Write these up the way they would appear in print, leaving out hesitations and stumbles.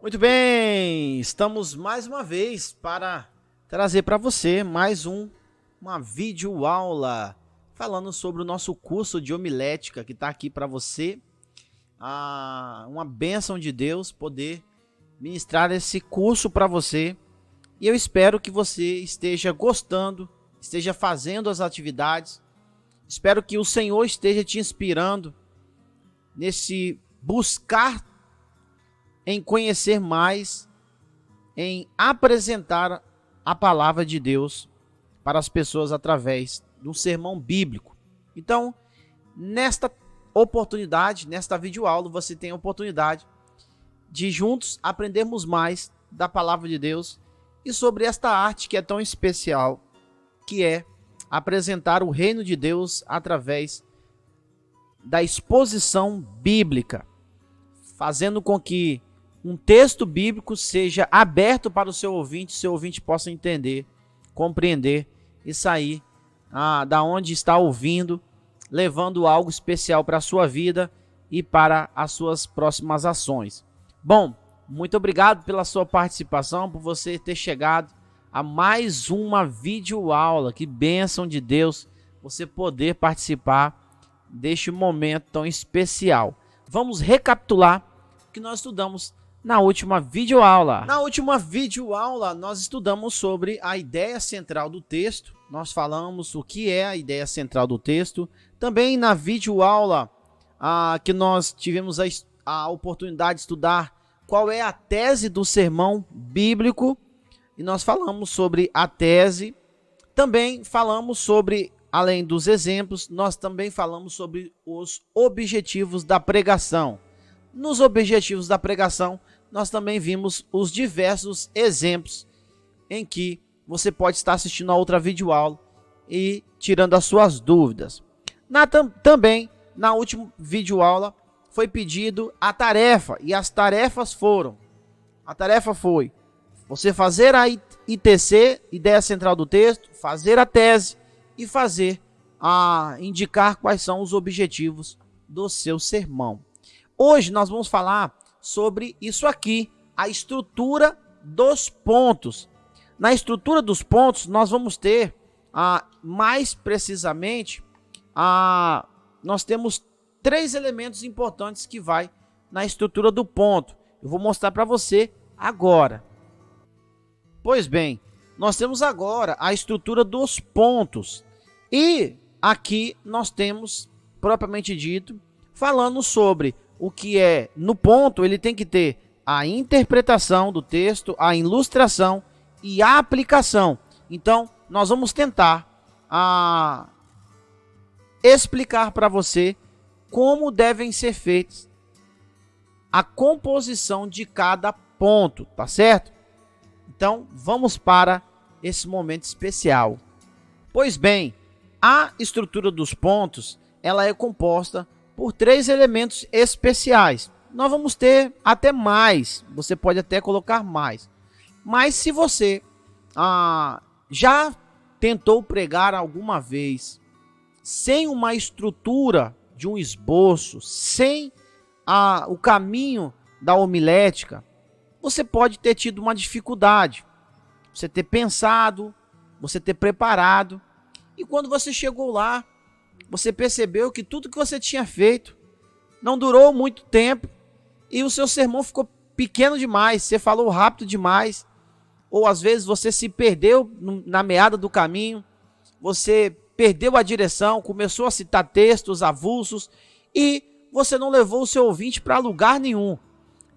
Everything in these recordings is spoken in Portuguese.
Muito bem, estamos mais uma vez para trazer para você mais uma videoaula falando sobre o nosso curso de homilética que está aqui para você. Uma bênção de Deus poder ministrar esse curso para você e eu espero que você esteja gostando, esteja fazendo as atividades. Espero que o Senhor esteja te inspirando nesse buscar em conhecer mais, em apresentar a palavra de Deus para as pessoas através de um sermão bíblico. Então, nesta oportunidade, nesta videoaula, você tem a oportunidade de juntos aprendermos mais da palavra de Deus e sobre esta arte que é tão especial, que é apresentar o reino de Deus através da exposição bíblica, fazendo com que um texto bíblico seja aberto para o seu ouvinte possa entender, compreender e sair da onde está ouvindo, levando algo especial para a sua vida e para as suas próximas ações. Bom, muito obrigado pela sua participação, por você ter chegado a mais uma videoaula. Que bênção de Deus você poder participar deste momento tão especial. Vamos recapitular o que nós estudamos na última videoaula. Na última videoaula, nós estudamos sobre a ideia central do texto. Nós falamos o que é a ideia central do texto. Também na videoaula que nós tivemos a oportunidade de estudar qual é a tese do sermão bíblico. E nós falamos sobre a tese. Também falamos sobre, além dos exemplos, nós também falamos sobre os objetivos da pregação. Nos objetivos da pregação, nós também vimos os diversos exemplos em que você pode estar assistindo a outra videoaula e tirando as suas dúvidas. Também, na última videoaula, foi pedido a tarefa, e as tarefas foram: a tarefa foi você fazer a ITC, ideia central do texto, fazer a tese e indicar quais são os objetivos do seu sermão. Hoje nós vamos falar sobre isso aqui, a estrutura dos pontos. Na estrutura dos pontos, nós vamos ter, mais precisamente, nós temos 3 elementos importantes que vai na estrutura do ponto. Eu vou mostrar para você agora. Pois bem, nós temos agora a estrutura dos pontos. E aqui nós temos, propriamente dito, falando sobre o que é no ponto. Ele tem que ter a interpretação do texto, a ilustração e a aplicação. Então, nós vamos tentar explicar para você como devem ser feitas a composição de cada ponto, tá certo? Então, vamos para esse momento especial. Pois bem, a estrutura dos pontos, ela é composta por 3 elementos especiais. Nós vamos ter até mais, você pode até colocar mais. Mas se você já tentou pregar alguma vez sem uma estrutura de um esboço, sem o caminho da homilética, você pode ter tido uma dificuldade. Você ter pensado, você ter preparado, e quando você chegou lá, você percebeu que tudo que você tinha feito não durou muito tempo e o seu sermão ficou pequeno demais, você falou rápido demais, ou às vezes você se perdeu na meada do caminho, você perdeu a direção, começou a citar textos avulsos e você não levou o seu ouvinte para lugar nenhum.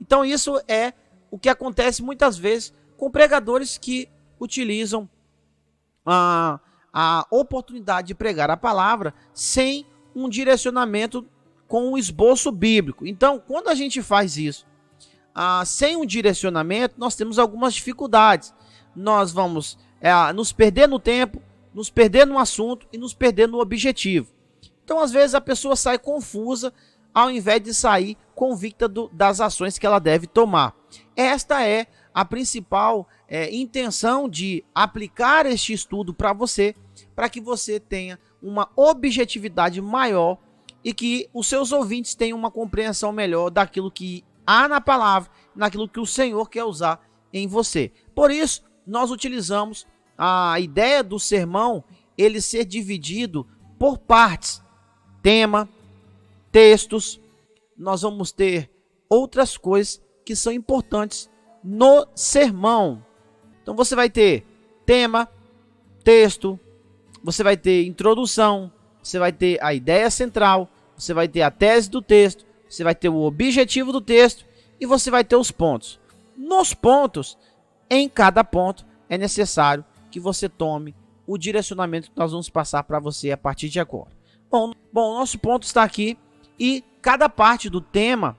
Então isso é o que acontece muitas vezes com pregadores que utilizam a oportunidade de pregar a palavra sem um direcionamento com um esboço bíblico. Então, quando a gente faz isso sem um direcionamento, nós temos algumas dificuldades. Nós vamos nos perder no tempo, nos perder no assunto e nos perder no objetivo. Então, às vezes, a pessoa sai confusa ao invés de sair convicta das ações que ela deve tomar. Esta é a principal intenção de aplicar este estudo para você, para que você tenha uma objetividade maior e que os seus ouvintes tenham uma compreensão melhor daquilo que há na palavra, naquilo que o Senhor quer usar em você. Por isso, nós utilizamos a ideia do sermão, ele ser dividido por partes. Tema, textos, nós vamos ter outras coisas que são importantes no sermão. Então você vai ter tema, texto, você vai ter introdução, você vai ter a ideia central, você vai ter a tese do texto, você vai ter o objetivo do texto e você vai ter os pontos. Nos pontos, em cada ponto, é necessário que você tome o direcionamento que nós vamos passar para você a partir de agora. Bom, o nosso ponto está aqui e cada parte do tema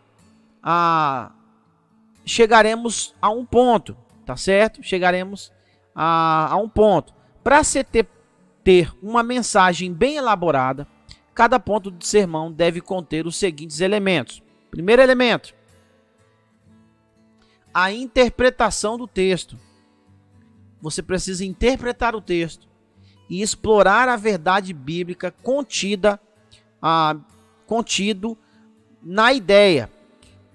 chegaremos a um ponto, tá certo? Chegaremos a um ponto. Para você ter uma mensagem bem elaborada, cada ponto do sermão deve conter os seguintes elementos. Primeiro elemento, a interpretação do texto. Você precisa interpretar o texto e explorar a verdade bíblica contido na ideia.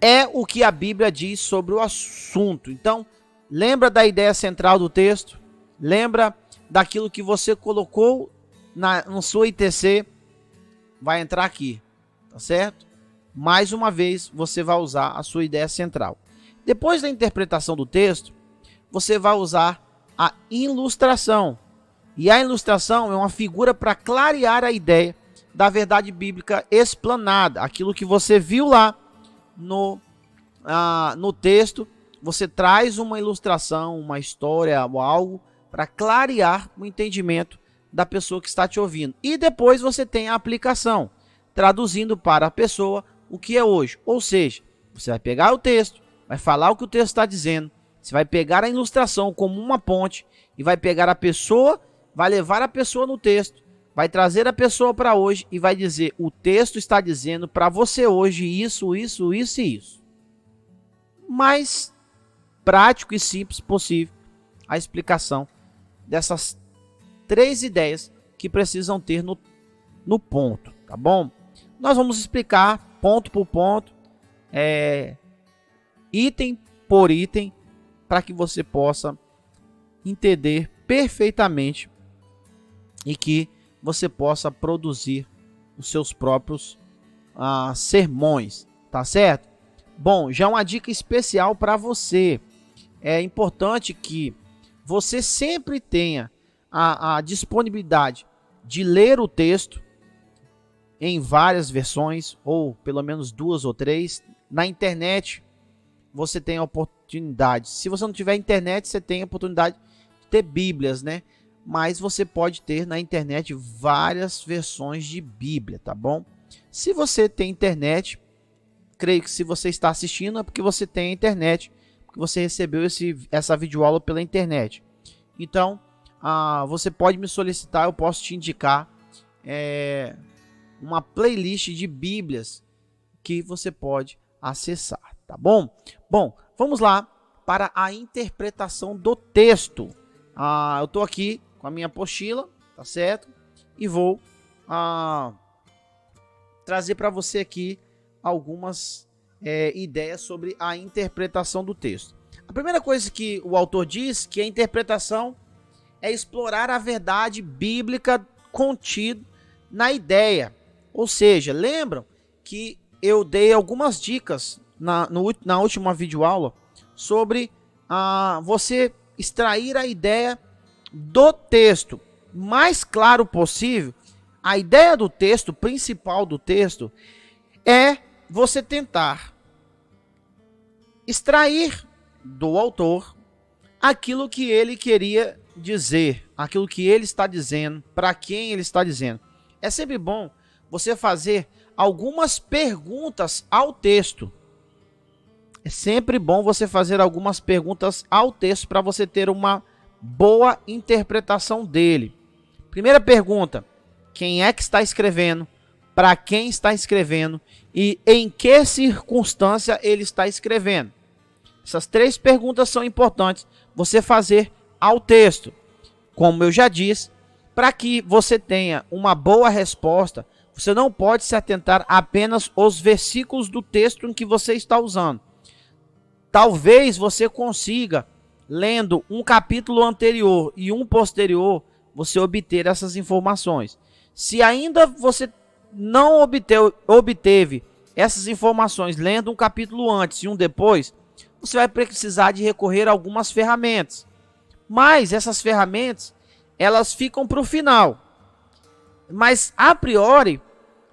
É o que a Bíblia diz sobre o assunto. Então, lembra da ideia central do texto? Lembra daquilo que você colocou no seu ITC? Vai entrar aqui, tá certo? Mais uma vez, você vai usar a sua ideia central. Depois da interpretação do texto, você vai usar a ilustração. E a ilustração é uma figura para clarear a ideia da verdade bíblica explanada. Aquilo que você viu lá no texto, você traz uma ilustração, uma história ou algo para clarear o entendimento da pessoa que está te ouvindo. E depois você tem a aplicação, traduzindo para a pessoa o que é hoje. Ou seja, você vai pegar o texto, vai falar o que o texto está dizendo, você vai pegar a ilustração como uma ponte e vai pegar a pessoa, vai levar a pessoa no texto, vai trazer a pessoa para hoje e vai dizer: o texto está dizendo para você hoje isso, isso, isso e isso. Mais prático e simples possível a explicação dessas 3 ideias que precisam ter no ponto, tá bom? Nós vamos explicar ponto por ponto, item por item, para que você possa entender perfeitamente e que você possa produzir os seus próprios sermões, tá certo? Bom, já uma dica especial para você. É importante que você sempre tenha a disponibilidade de ler o texto em várias versões, ou pelo menos 2 ou 3. Na internet, você tem a oportunidade. Se você não tiver internet, você tem a oportunidade de ter bíblias, né? Mas você pode ter na internet várias versões de Bíblia, tá bom? Se você tem internet, creio que se você está assistindo é porque você tem internet, porque você recebeu essa videoaula pela internet. Então, você pode me solicitar, eu posso te indicar uma playlist de Bíblias que você pode acessar, tá bom? Bom, vamos lá para a interpretação do texto. Eu estou aqui com a minha apostila, tá certo? E vou trazer para você aqui algumas ideias sobre a interpretação do texto. A primeira coisa que o autor diz que a interpretação é explorar a verdade bíblica contida na ideia. Ou seja, lembram que eu dei algumas dicas na última videoaula sobre você extrair a ideia do texto mais claro possível. A ideia do texto, principal do texto, é você tentar extrair do autor aquilo que ele queria dizer, aquilo que ele está dizendo, para quem ele está dizendo. É sempre bom você fazer algumas perguntas ao texto. É sempre bom você fazer algumas perguntas ao texto para você ter uma boa interpretação dele. Primeira pergunta: quem é que está escrevendo? Para quem está escrevendo? E em que circunstância ele está escrevendo? Essas 3 perguntas são importantes você fazer ao texto. Como eu já disse, para que você tenha uma boa resposta, você não pode se atentar apenas aos versículos do texto em que você está usando. talvez você consiga, lendo um capítulo anterior e um posterior, você obter essas informações. Se ainda você não obteve essas informações lendo um capítulo antes e um depois, você vai precisar de recorrer a algumas ferramentas. Mas essas ferramentas, elas ficam para o final. Mas, a priori,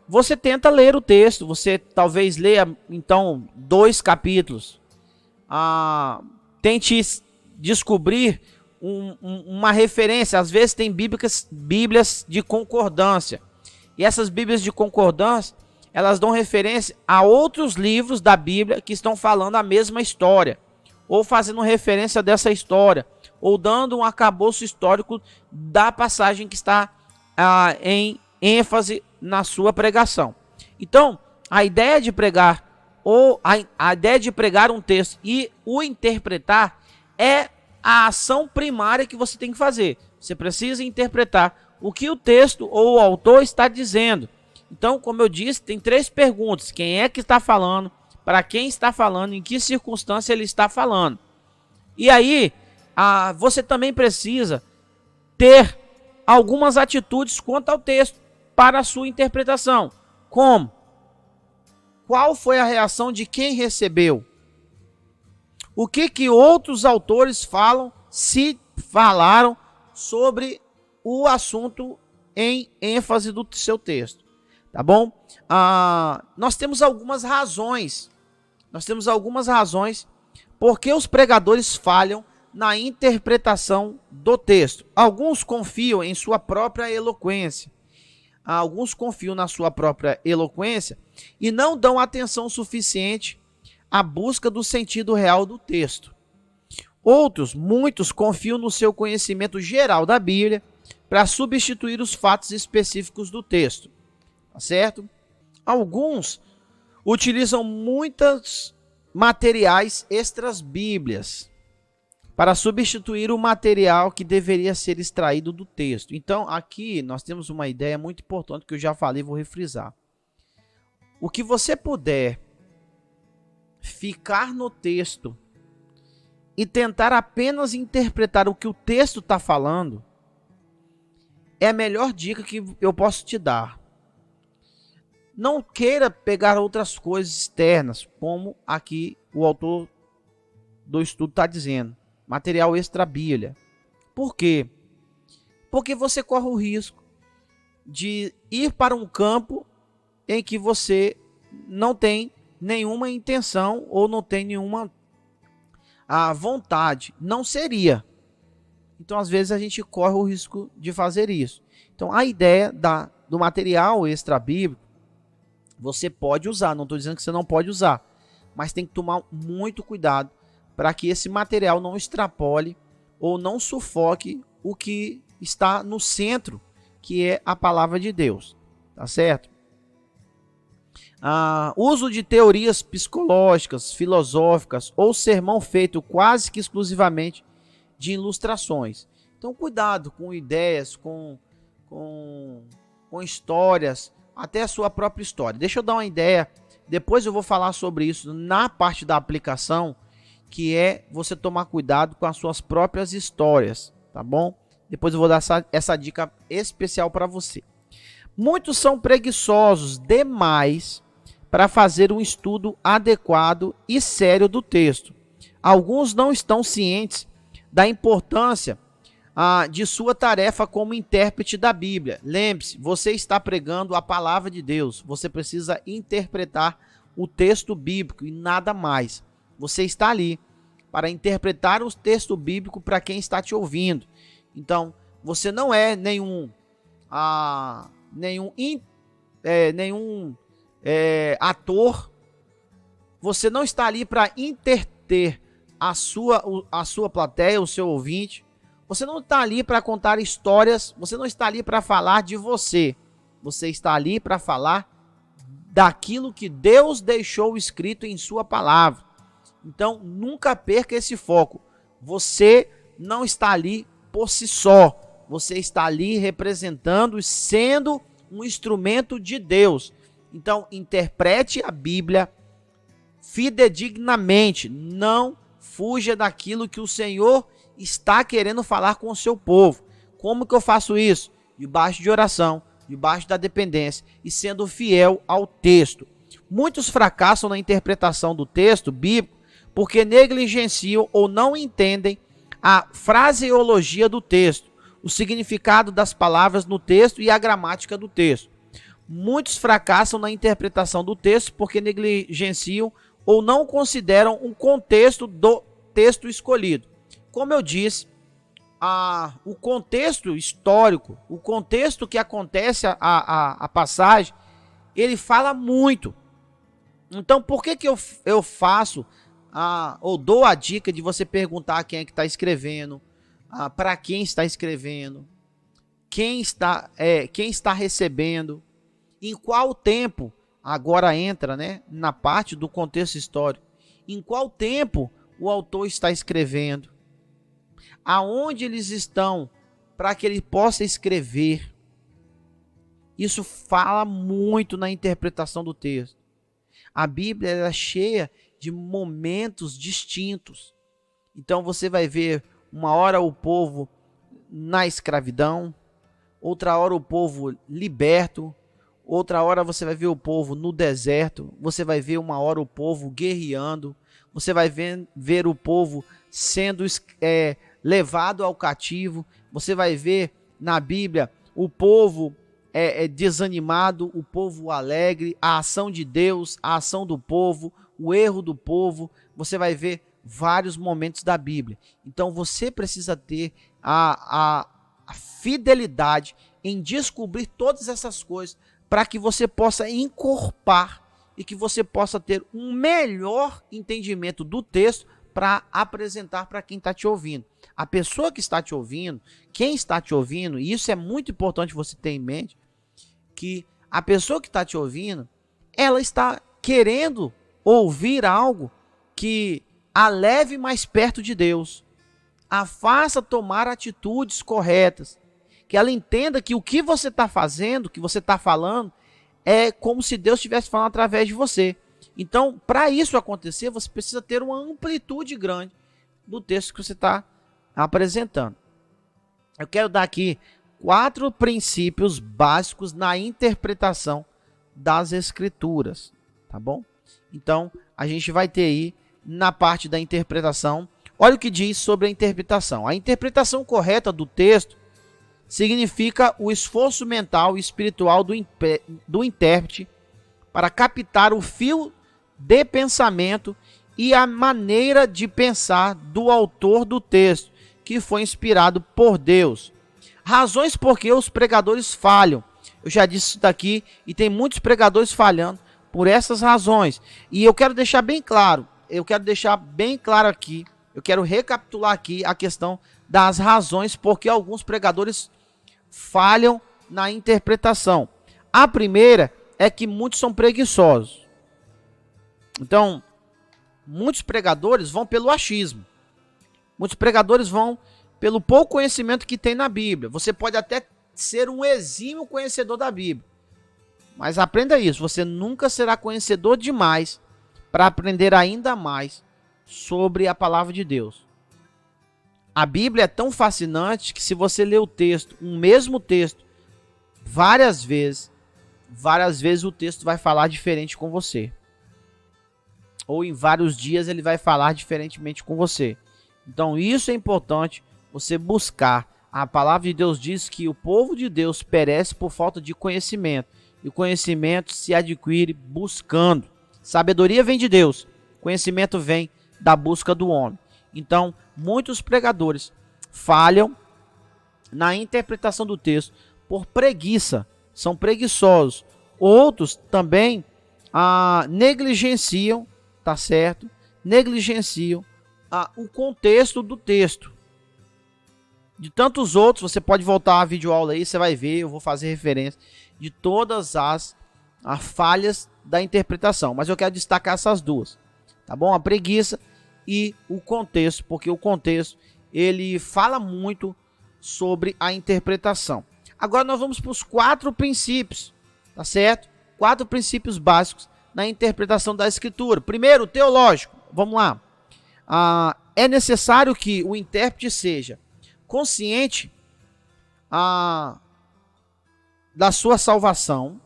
você tenta ler o texto. Você talvez leia, então, 2 capítulos. Tente descobrir uma referência. Às vezes tem bíblias de concordância. E essas bíblias de concordância, elas dão referência a outros livros da Bíblia que estão falando a mesma história, ou fazendo referência dessa história, ou dando um arcabouço histórico da passagem que está em ênfase na sua pregação. Então, a ideia de pregar, ou a ideia de pregar um texto e o interpretar, é a ação primária que você tem que fazer. Você precisa interpretar o que o texto ou o autor está dizendo. Então, como eu disse, tem 3 perguntas. Quem é que está falando? Para quem está falando? Em que circunstância ele está falando? E aí, você também precisa ter algumas atitudes quanto ao texto para a sua interpretação. Como? Qual foi a reação de quem recebeu? O que outros autores falam, se falaram, sobre o assunto em ênfase do seu texto. Tá bom? Nós temos algumas razões. Porque os pregadores falham na interpretação do texto. Alguns confiam em sua própria eloquência. Alguns confiam na sua própria eloquência e não dão atenção suficiente à busca do sentido real do texto. Muitos confiam no seu conhecimento geral da Bíblia para substituir os fatos específicos do texto. Tá certo? Alguns utilizam muitos materiais extras bíblias para substituir o material que deveria ser extraído do texto. Então, aqui nós temos uma ideia muito importante que eu já falei e vou refrisar. O que você puder ficar no texto e tentar apenas interpretar o que o texto está falando, é a melhor dica que eu posso te dar. Não queira pegar outras coisas externas, como aqui o autor do estudo está dizendo. Material extra-bíblia. Por quê? Porque você corre o risco de ir para um campo em que você não tem nenhuma intenção ou não tem nenhuma vontade. Não seria. Então, às vezes, a gente corre o risco de fazer isso. Então, a ideia do material extra-bíblico, você pode usar. Não estou dizendo que você não pode usar. Mas tem que tomar muito cuidado para que esse material não extrapole ou não sufoque o que está no centro, que é a palavra de Deus. Tá certo? Uso de teorias psicológicas, filosóficas ou sermão feito quase que exclusivamente de ilustrações. Então, cuidado com ideias, com histórias, até a sua própria história. Deixa eu dar uma ideia, depois eu vou falar sobre isso na parte da aplicação, que é você tomar cuidado com as suas próprias histórias, tá bom? Depois eu vou dar essa dica especial para você. Muitos são preguiçosos demais para fazer um estudo adequado e sério do texto. Alguns não estão cientes da importância de sua tarefa como intérprete da Bíblia. Lembre-se, você está pregando a palavra de Deus. Você precisa interpretar o texto bíblico e nada mais. Você está ali para interpretar o texto bíblico para quem está te ouvindo. Então, você não é nenhum ator. Você não está ali para entreter a sua plateia, o seu ouvinte. Você não está ali para contar histórias. Você não está ali para falar de você. Você está ali para falar daquilo que Deus deixou escrito em sua palavra. Então, nunca perca esse foco. Você não está ali por si só. Você está ali representando e sendo um instrumento de Deus. Então, interprete a Bíblia, fidedignamente. Não fuja daquilo que o Senhor está querendo falar com o seu povo. Como que eu faço isso? Debaixo de oração, debaixo da dependência e sendo fiel ao texto. Muitos fracassam na interpretação do texto bíblico porque negligenciam ou não entendem a fraseologia do texto, o significado das palavras no texto e a gramática do texto. Muitos fracassam na interpretação do texto porque negligenciam ou não consideram o contexto do texto escolhido. Como eu disse, o contexto histórico, o contexto que acontece a passagem, ele fala muito. Então, por que eu faço ou dou a dica de você perguntar quem é que está escrevendo, para quem está escrevendo, quem está recebendo, em qual tempo, agora entra, né, na parte do contexto histórico, em qual tempo o autor está escrevendo, aonde eles estão, para que ele possa escrever. Isso fala muito na interpretação do texto. A Bíblia é cheia de momentos distintos. Então você vai ver uma hora o povo na escravidão, outra hora o povo liberto, outra hora você vai ver o povo no deserto, você vai ver uma hora o povo guerreando, você vai ver o povo sendo levado ao cativo, você vai ver na Bíblia o povo desanimado, o povo alegre, a ação de Deus, a ação do povo, o erro do povo. Você vai ver vários momentos da Bíblia. Então você precisa ter a fidelidade em descobrir todas essas coisas para que você possa encorpar e que você possa ter um melhor entendimento do texto para apresentar para quem está te ouvindo. A pessoa que está te ouvindo, quem está te ouvindo, e isso é muito importante você ter em mente, que a pessoa que está te ouvindo, ela está querendo ouvir algo que a leve mais perto de Deus, a faça tomar atitudes corretas, que ela entenda que o que você está fazendo, o que você está falando, é como se Deus estivesse falando através de você. Então, para isso acontecer, você precisa ter uma amplitude grande do texto que você está apresentando. Eu quero dar aqui 4 princípios básicos na interpretação das Escrituras, tá bom? Então, a gente vai ter aí, na parte da interpretação, olha o que diz sobre a interpretação. A interpretação correta do texto significa o esforço mental e espiritual do intérprete para captar o fio de pensamento e a maneira de pensar do autor do texto, que foi inspirado por Deus. Razões por que os pregadores falham. Eu já disse isso daqui e tem muitos pregadores falhando por essas razões. E eu quero deixar bem claro, aqui, eu quero recapitular aqui a questão das razões por que alguns pregadores falham na interpretação. A primeira é que muitos são preguiçosos. Então, muitos pregadores vão pelo achismo. Muitos pregadores vão pelo pouco conhecimento que tem na Bíblia. Você pode até ser um exímio conhecedor da Bíblia. Mas aprenda isso, você nunca será conhecedor demais para aprender ainda mais sobre a palavra de Deus. A Bíblia é tão fascinante que se você ler o texto, um mesmo texto, várias vezes o texto vai falar diferente com você. Ou em vários dias ele vai falar diferentemente com você. Então isso é importante você buscar. A palavra de Deus diz que o povo de Deus perece por falta de conhecimento. E o conhecimento se adquire buscando. Sabedoria vem de Deus. Conhecimento vem da busca do homem. Então, muitos pregadores falham na interpretação do texto por preguiça. São preguiçosos. Outros também negligenciam, tá certo? Negligenciam o contexto do texto. De tantos outros, você pode voltar a videoaula aí, você vai ver, eu vou fazer referência de todas as falhas da interpretação. Mas eu quero destacar essas duas, tá bom? A preguiça e o contexto, porque o contexto, ele fala muito sobre a interpretação. Agora nós vamos para os 4 princípios, tá certo? 4 princípios básicos na interpretação da Escritura. Primeiro, teológico. Vamos lá. É necessário que o intérprete seja consciente da sua salvação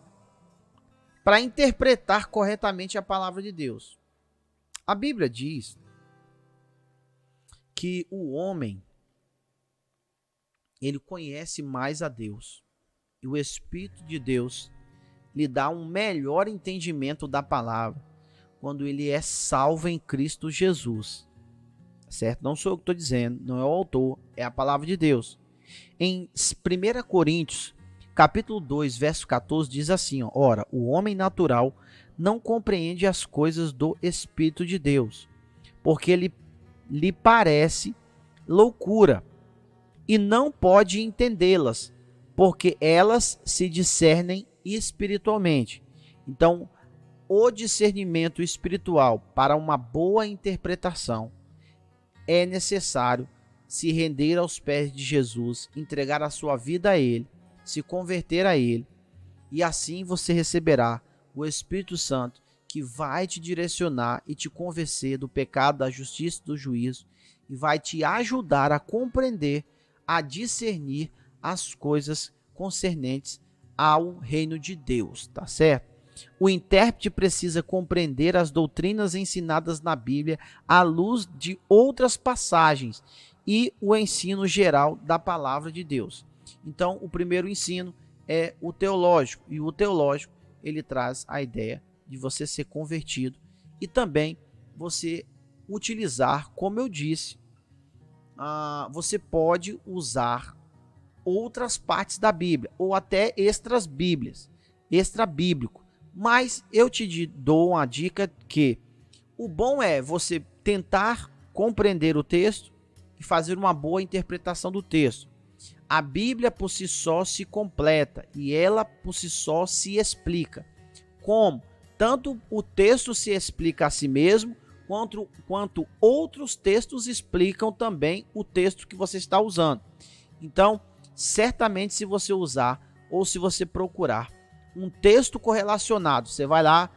para interpretar corretamente a palavra de Deus. A Bíblia diz que o homem, ele conhece mais a Deus. E o Espírito de Deus lhe dá um melhor entendimento da palavra quando ele é salvo em Cristo Jesus. Certo? Não sou eu que estou dizendo, não é o autor, é a palavra de Deus. Em 1 Coríntios, capítulo 2, verso 14, diz assim, ora, o homem natural não compreende as coisas do Espírito de Deus, porque ele lhe parece loucura, e não pode entendê-las, porque elas se discernem espiritualmente. Então, o discernimento espiritual para uma boa interpretação é necessário se render aos pés de Jesus, entregar a sua vida a Ele, se converter a Ele, e assim você receberá o Espírito Santo que vai te direcionar e te convencer do pecado, da justiça e do juízo, e vai te ajudar a compreender, a discernir as coisas concernentes ao reino de Deus, tá certo? O intérprete precisa compreender as doutrinas ensinadas na Bíblia à luz de outras passagens e o ensino geral da palavra de Deus. Então, o primeiro ensino é o teológico, e o teológico ele traz a ideia de você ser convertido e também você utilizar, como eu disse, você pode usar outras partes da Bíblia ou até extra bíblico. Mas eu te dou uma dica que o bom é você tentar compreender o texto e fazer uma boa interpretação do texto. A Bíblia por si só se completa e ela por si só se explica. Como? Tanto o texto se explica a si mesmo, quanto outros textos explicam também o texto que você está usando. Então, certamente se você usar ou se você procurar um texto correlacionado, você vai lá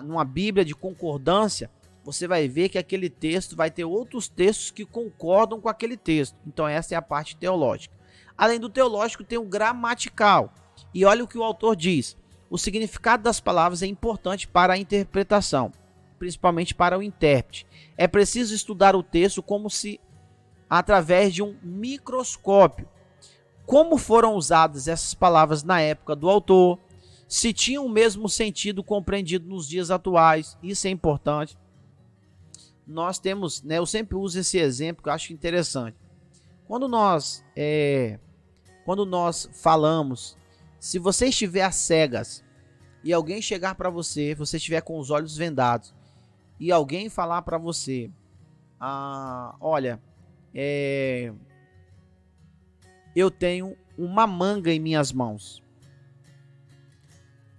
numa Bíblia de concordância, você vai ver que aquele texto vai ter outros textos que concordam com aquele texto. Então essa é a parte teológica. Além do teológico tem o gramatical. E olha o que o autor diz. O significado das palavras é importante para a interpretação, principalmente para o intérprete. É preciso estudar o texto como se através de um microscópio. Como foram usadas essas palavras na época do autor, se tinham o mesmo sentido compreendido nos dias atuais, isso é importante. Nós temos, eu sempre uso esse exemplo que eu acho interessante. Quando nós falamos, se você estiver às cegas e alguém chegar para você, você estiver com os olhos vendados e alguém falar para você, olha, eu tenho uma manga em minhas mãos.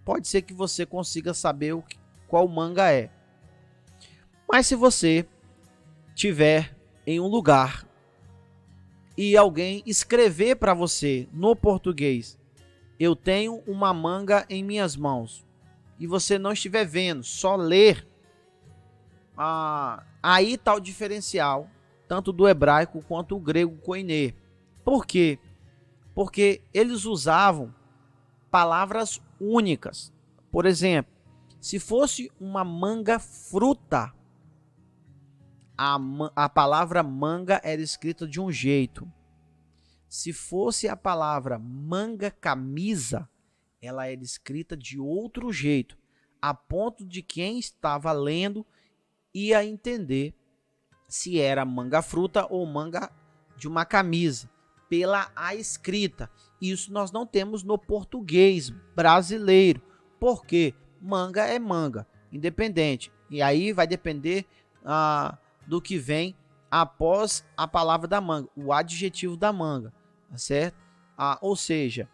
Pode ser que você consiga saber qual manga é. Mas se você estiver em um lugar e alguém escrever para você no português, eu tenho uma manga em minhas mãos, e você não estiver vendo, só ler, aí está o diferencial, tanto do hebraico quanto do grego koiné. Por quê? Porque eles usavam palavras únicas. Por exemplo, se fosse uma manga fruta, a palavra manga era escrita de um jeito. Se fosse a palavra manga camisa, ela era escrita de outro jeito, a ponto de quem estava lendo ia entender se era manga fruta ou manga de uma camisa, pela a escrita. Isso nós não temos no português brasileiro. Por quê? Manga é manga, independente. E aí vai depender do que vem após a palavra da manga, o adjetivo da manga, tá certo? Ou seja,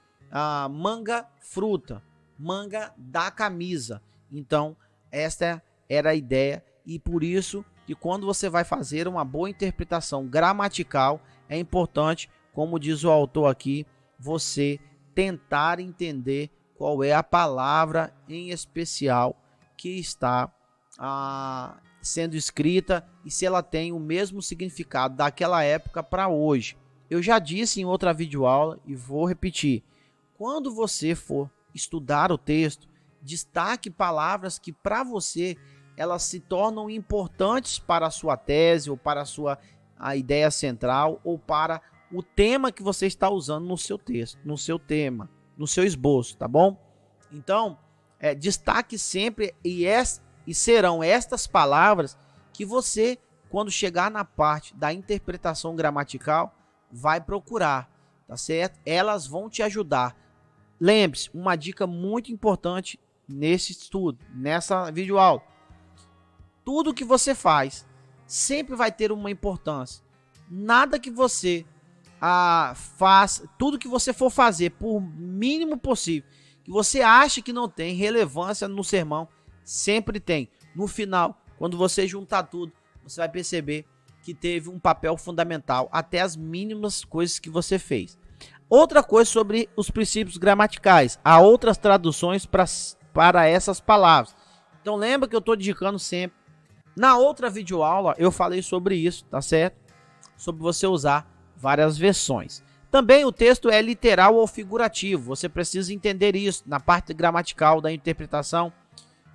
manga fruta, manga da camisa. Então, esta era a ideia, e por isso que quando você vai fazer uma boa interpretação gramatical, é importante, como diz o autor aqui, você tentar entender qual é a palavra em especial que está sendo escrita e se ela tem o mesmo significado daquela época para hoje. Eu já disse em outra videoaula e vou repetir. Quando você for estudar o texto, destaque palavras que para você elas se tornam importantes para a sua tese ou para a ideia central ou para o tema que você está usando no seu texto, no seu tema, no seu esboço, tá bom? Então, destaque sempre e serão estas palavras que você, quando chegar na parte da interpretação gramatical, vai procurar, tá certo? Elas vão te ajudar. Lembre-se, uma dica muito importante nesse estudo, nessa videoaula. Tudo que você faz sempre vai ter uma importância. Nada que você faz, tudo que você for fazer, por mínimo possível, que você acha que não tem relevância no sermão, sempre tem. No final, quando você juntar tudo, você vai perceber que teve um papel fundamental, até as mínimas coisas que você fez. Outra coisa sobre os princípios gramaticais. Há outras traduções para essas palavras. Então lembra que eu estou indicando sempre. Na outra videoaula eu falei sobre isso, tá certo? Sobre você usar várias versões. Também o texto é literal ou figurativo. Você precisa entender isso na parte gramatical da interpretação.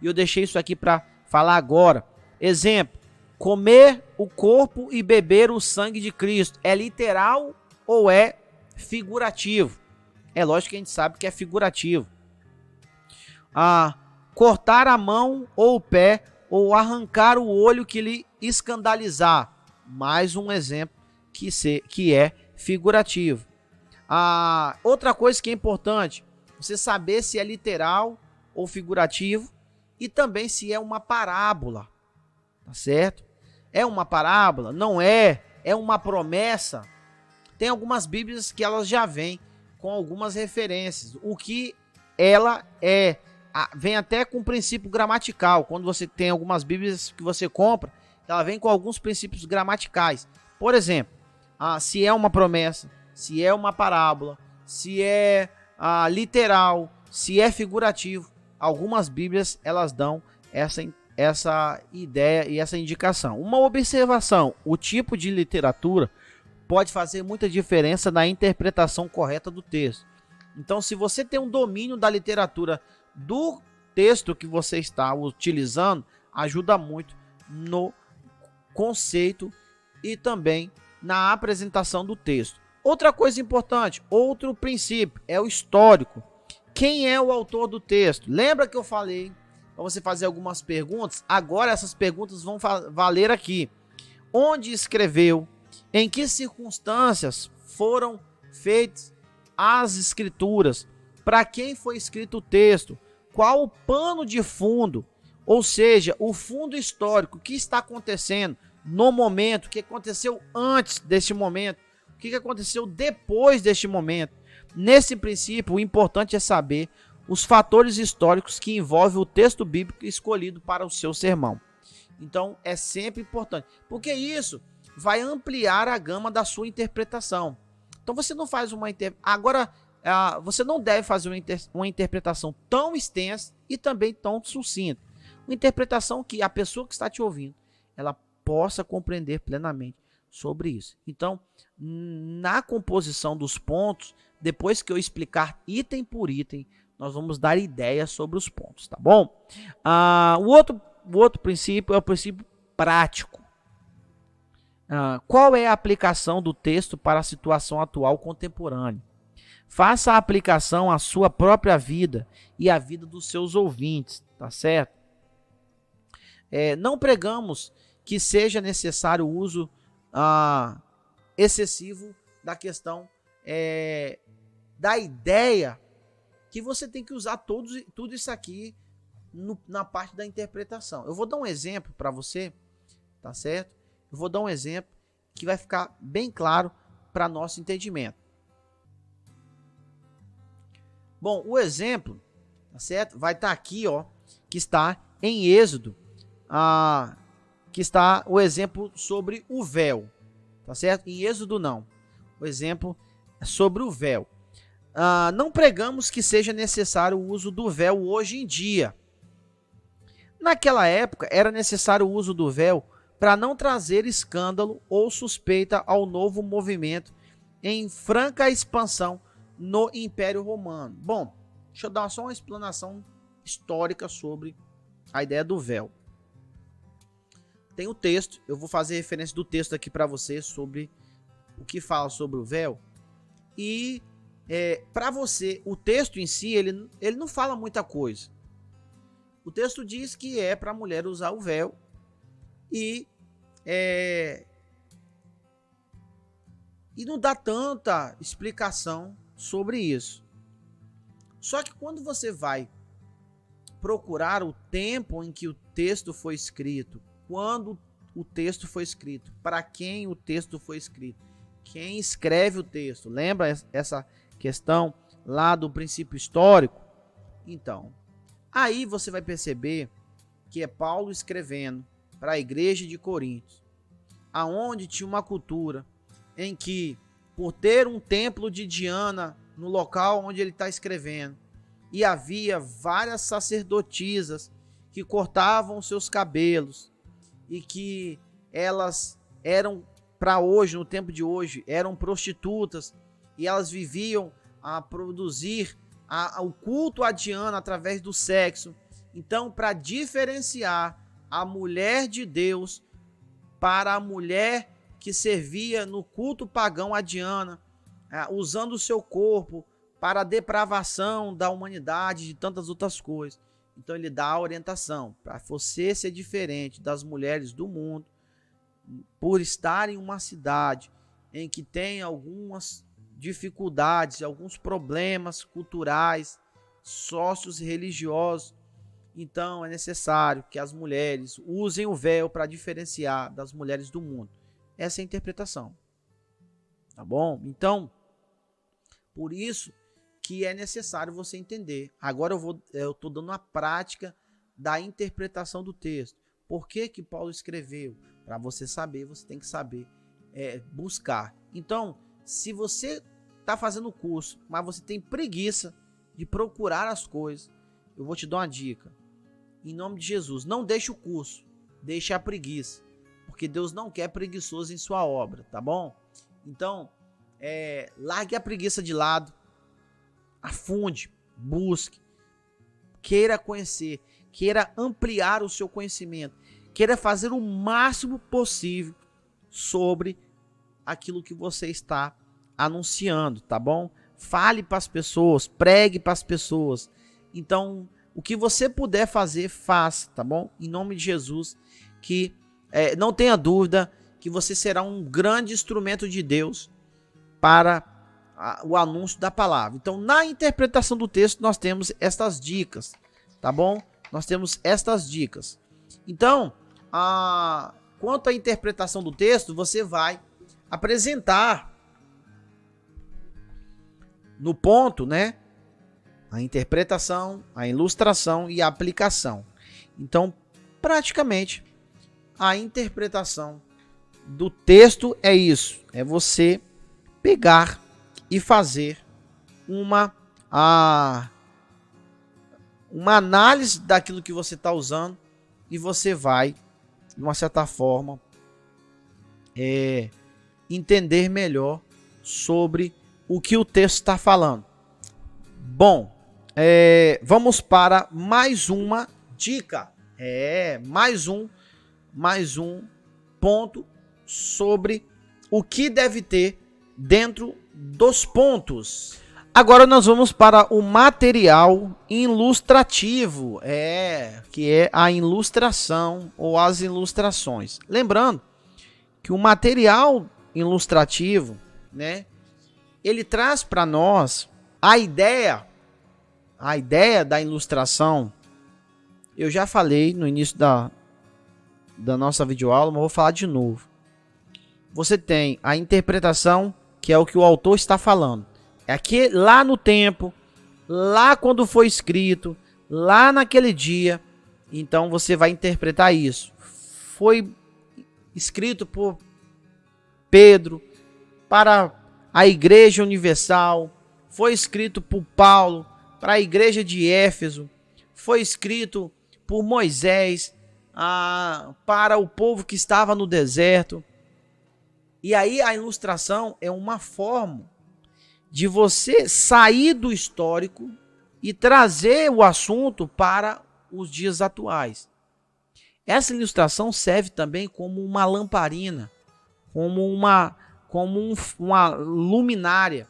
E eu deixei isso aqui para falar agora. Exemplo. Comer o corpo e beber o sangue de Cristo é literal ou é figurativo? É lógico que a gente sabe que é figurativo. Cortar a mão ou o pé ou arrancar o olho que lhe escandalizar. Mais um exemplo que é figurativo. Outra coisa que é importante, você saber se é literal ou figurativo e também se é uma parábola. Tá certo? É uma parábola? Não é. É uma promessa? Tem algumas bíblias que elas já vêm com algumas referências. O que ela é. Vem até com princípio gramatical. Quando você tem algumas bíblias que você compra, ela vem com alguns princípios gramaticais. Por exemplo, se é uma promessa, se é uma parábola, se é literal, se é figurativo. Algumas bíblias elas dão essa ideia e essa indicação. Uma observação: o tipo de literatura pode fazer muita diferença na interpretação correta do texto. Então, se você tem um domínio da literatura do texto que você está utilizando, ajuda muito no conceito e também na apresentação do texto. Outra coisa importante, outro princípio, é o histórico. Quem é o autor do texto? Lembra que eu falei para você fazer algumas perguntas? Agora essas perguntas vão valer aqui. Onde escreveu? Em que circunstâncias foram feitas as escrituras? Para quem foi escrito o texto? Qual o pano de fundo? Ou seja, o fundo histórico. O que está acontecendo no momento? O que aconteceu antes deste momento? O que aconteceu depois deste momento? Nesse princípio, o importante é saber os fatores históricos que envolvem o texto bíblico escolhido para o seu sermão. Então, é sempre importante, porque isso vai ampliar a gama da sua interpretação. Então, você não faz você não deve fazer uma interpretação tão extensa e também tão sucinta. Uma interpretação que a pessoa que está te ouvindo, ela possa compreender plenamente sobre isso. Então, na composição dos pontos, depois que eu explicar item por item, nós vamos dar ideias sobre os pontos, tá bom? O outro princípio é o princípio prático. Qual é a aplicação do texto para a situação atual contemporânea? Faça a aplicação à sua própria vida e à vida dos seus ouvintes, tá certo? Não pregamos que seja necessário o uso excessivo da questão da ideia que você tem que usar tudo isso aqui na parte da interpretação. Eu vou dar um exemplo para você, tá certo? Eu vou dar um exemplo que vai ficar bem claro para nosso entendimento. Bom, o exemplo, tá certo? Vai estar aqui, ó, que está em Êxodo, que está o exemplo sobre o véu, tá certo? Em Êxodo não. O exemplo é sobre o véu. Não pregamos que seja necessário o uso do véu hoje em dia. Naquela época, era necessário o uso do véu para não trazer escândalo ou suspeita ao novo movimento em franca expansão no Império Romano. Bom, deixa eu dar só uma explanação histórica sobre a ideia do véu. Tem o texto, eu vou fazer referência do texto aqui para você sobre o que fala sobre o véu. E para você, o texto em si, ele não fala muita coisa. O texto diz que é para a mulher usar o véu e não dá tanta explicação sobre isso. Só que quando você vai procurar o tempo em que o texto foi escrito, quando o texto foi escrito, para quem o texto foi escrito, quem escreve o texto, lembra essa questão lá do princípio histórico? Então, aí você vai perceber que é Paulo escrevendo para a igreja de Corinto, aonde tinha uma cultura em que, por ter um templo de Diana no local onde ele está escrevendo, e havia várias sacerdotisas que cortavam seus cabelos e que elas eram, para hoje, no tempo de hoje, eram prostitutas e elas viviam a produzir o culto a Diana através do sexo. Então, para diferenciar a mulher de Deus para a mulher que servia no culto pagão a Diana, usando o seu corpo para a depravação da humanidade e de tantas outras coisas. Então ele dá a orientação para você ser diferente das mulheres do mundo, por estar em uma cidade em que tem algumas dificuldades, alguns problemas culturais, sócios religiosos. Então é necessário que as mulheres usem o véu para diferenciar das mulheres do mundo. Essa é a interpretação. Tá bom? Então, por isso que é necessário você entender. Agora eu estou dando a prática da interpretação do texto. Por que que Paulo escreveu? Para você saber, você tem que saber buscar. Então, se você está fazendo o curso, mas você tem preguiça de procurar as coisas, eu vou te dar uma dica. Em nome de Jesus, não deixe o curso, deixe a preguiça, porque Deus não quer preguiçoso em sua obra, tá bom? Então, largue a preguiça de lado, afunde, busque, queira conhecer, queira ampliar o seu conhecimento, queira fazer o máximo possível sobre aquilo que você está anunciando, tá bom? Fale para as pessoas, pregue para as pessoas. Então, o que você puder fazer, faça, tá bom? Em nome de Jesus, que não tenha dúvida que você será um grande instrumento de Deus para o anúncio da palavra. Então, na interpretação do texto, nós temos estas dicas, tá bom? Nós temos estas dicas. Então, quanto à interpretação do texto, você vai apresentar no ponto, né? A interpretação, a ilustração e a aplicação. Então, praticamente, a interpretação do texto é isso. É você pegar e fazer uma análise daquilo que você está usando e você vai, de uma certa forma, entender melhor sobre o que o texto está falando. Bom, vamos para mais uma dica. Mais um ponto sobre o que deve ter dentro dos pontos. Agora nós vamos para o material ilustrativo, que é a ilustração ou as ilustrações. Lembrando que o material ilustrativo, né, ele traz para nós a ideia da ilustração. Eu já falei no início da nossa videoaula, mas vou falar de novo. Você tem a interpretação, que é o que o autor está falando. É aqui, lá no tempo, lá quando foi escrito, lá naquele dia. Então você vai interpretar isso. Foi escrito por Pedro para a Igreja Universal. Foi escrito por Paulo para a Igreja de Éfeso. Foi escrito por Moisés, para o povo que estava no deserto. E aí a ilustração é uma forma de você sair do histórico e trazer o assunto para os dias atuais. Essa ilustração serve também como uma lamparina, como uma luminária,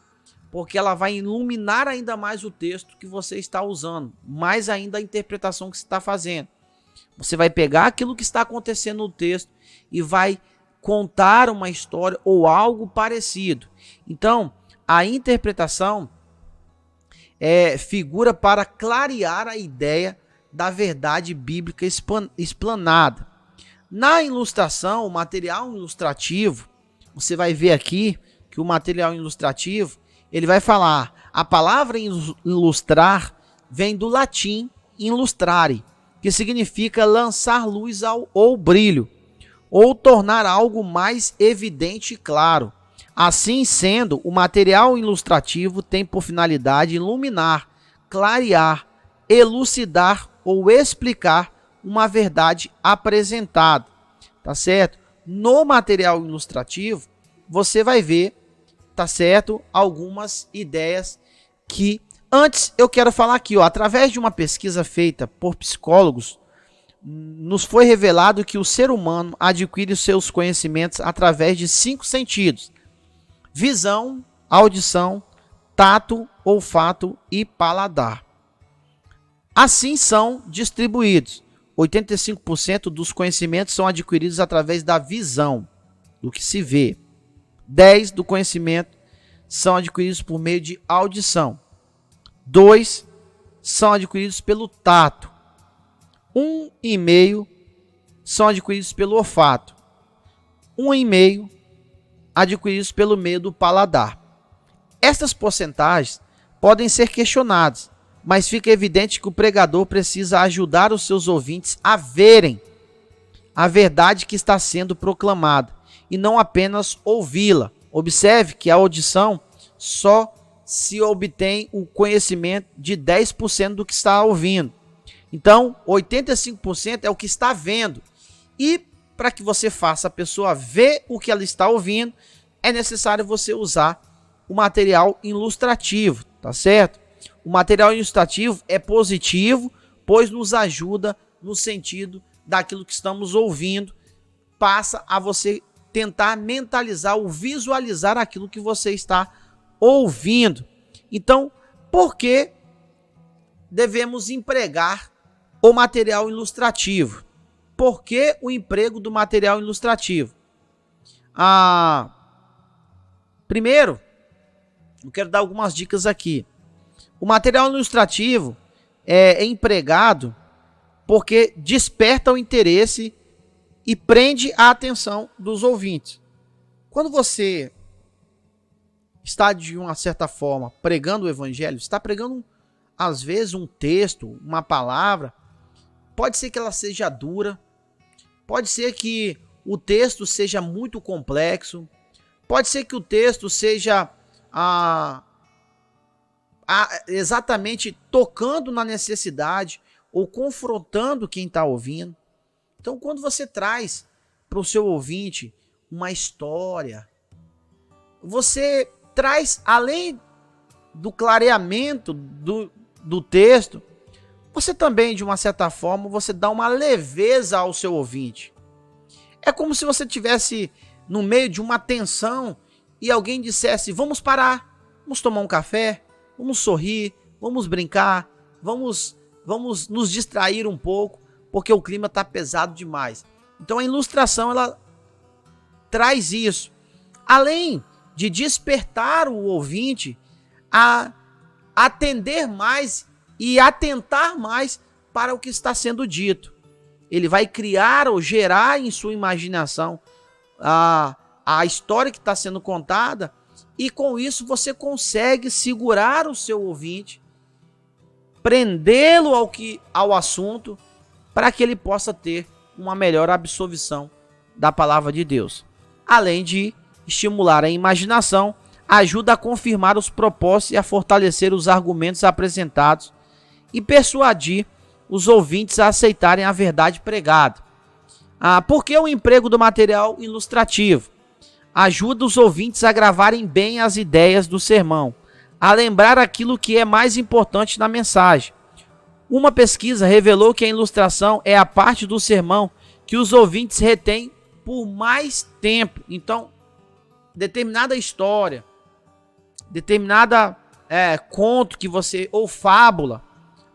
porque ela vai iluminar ainda mais o texto que você está usando, mais ainda a interpretação que você está fazendo. Você vai pegar aquilo que está acontecendo no texto e vai contar uma história ou algo parecido. Então, a interpretação figura para clarear a ideia da verdade bíblica explanada. Na ilustração, o material ilustrativo, você vai ver aqui que o material ilustrativo, ele vai falar, a palavra ilustrar vem do latim illustrare, que significa lançar luz ou brilho, ou tornar algo mais evidente e claro. Assim sendo, o material ilustrativo tem por finalidade iluminar, clarear, elucidar ou explicar uma verdade apresentada, tá certo? No material ilustrativo, você vai ver, tá certo, algumas ideias que antes eu quero falar aqui, ó, através de uma pesquisa feita por psicólogos, nos foi revelado que o ser humano adquire os seus conhecimentos através de 5 sentidos: visão, audição, tato, olfato e paladar. Assim são distribuídos. 85% dos conhecimentos são adquiridos através da visão, do que se vê. 10% do conhecimento são adquiridos por meio de audição. 2% são adquiridos pelo tato. 1,5% são adquiridos pelo olfato. 1,5% adquiridos pelo meio do paladar. Estas porcentagens podem ser questionadas, mas fica evidente que o pregador precisa ajudar os seus ouvintes a verem a verdade que está sendo proclamada e não apenas ouvi-la. Observe que a audição só se obtém o conhecimento de 10% do que está ouvindo. Então, 85% é o que está vendo. E para que você faça a pessoa ver o que ela está ouvindo, é necessário você usar o material ilustrativo, tá certo? O material ilustrativo é positivo, pois nos ajuda no sentido daquilo que estamos ouvindo, passa a você tentar mentalizar ou visualizar aquilo que você está ouvindo. Então, por que devemos empregar o material ilustrativo? Por que o emprego do material ilustrativo? Primeiro, eu quero dar algumas dicas aqui. O material ilustrativo é empregado porque desperta o interesse e prende a atenção dos ouvintes. Quando você está, de uma certa forma, pregando o evangelho, está pregando, às vezes, um texto, uma palavra, pode ser que ela seja dura, pode ser que o texto seja muito complexo, pode ser que o texto seja exatamente tocando na necessidade ou confrontando quem está ouvindo. Então, quando você traz para o seu ouvinte uma história, você traz, além do clareamento do texto, você também, de uma certa forma, você dá uma leveza ao seu ouvinte. É como se você estivesse no meio de uma tensão e alguém dissesse: vamos parar, vamos tomar um café, vamos sorrir, vamos brincar, vamos nos distrair um pouco, porque o clima está pesado demais. Então a ilustração, ela traz isso. Além de despertar o ouvinte a atender mais e atentar mais para o que está sendo dito. Ele vai criar ou gerar em sua imaginação a história que está sendo contada, e com isso você consegue segurar o seu ouvinte, prendê-lo ao assunto, para que ele possa ter uma melhor absorção da palavra de Deus. Além de estimular a imaginação, ajuda a confirmar os propósitos e a fortalecer os argumentos apresentados e persuadir os ouvintes a aceitarem a verdade pregada. Por que o emprego do material ilustrativo? Ajuda os ouvintes a gravarem bem as ideias do sermão, a lembrar aquilo que é mais importante na mensagem. Uma pesquisa revelou que a ilustração é a parte do sermão que os ouvintes retêm por mais tempo. Então, determinada história, determinada conto que você, ou fábula,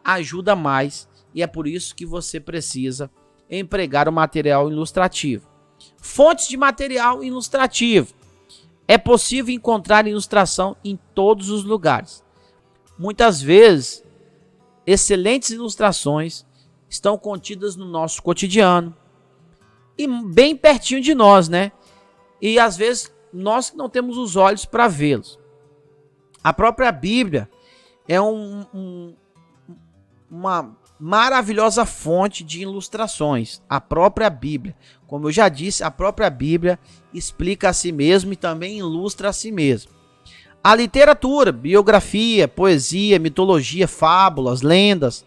ajuda mais, e é por isso que você precisa empregar o material ilustrativo. Fontes de material ilustrativo. É possível encontrar ilustração em todos os lugares. Muitas vezes, excelentes ilustrações estão contidas no nosso cotidiano e bem pertinho de nós, né? E às vezes nós não temos os olhos para vê-los. A própria Bíblia é uma maravilhosa fonte de ilustrações. A própria Bíblia, como eu já disse, a própria Bíblia explica a si mesmo e também ilustra a si mesmo. A literatura, biografia, poesia, mitologia, fábulas, lendas,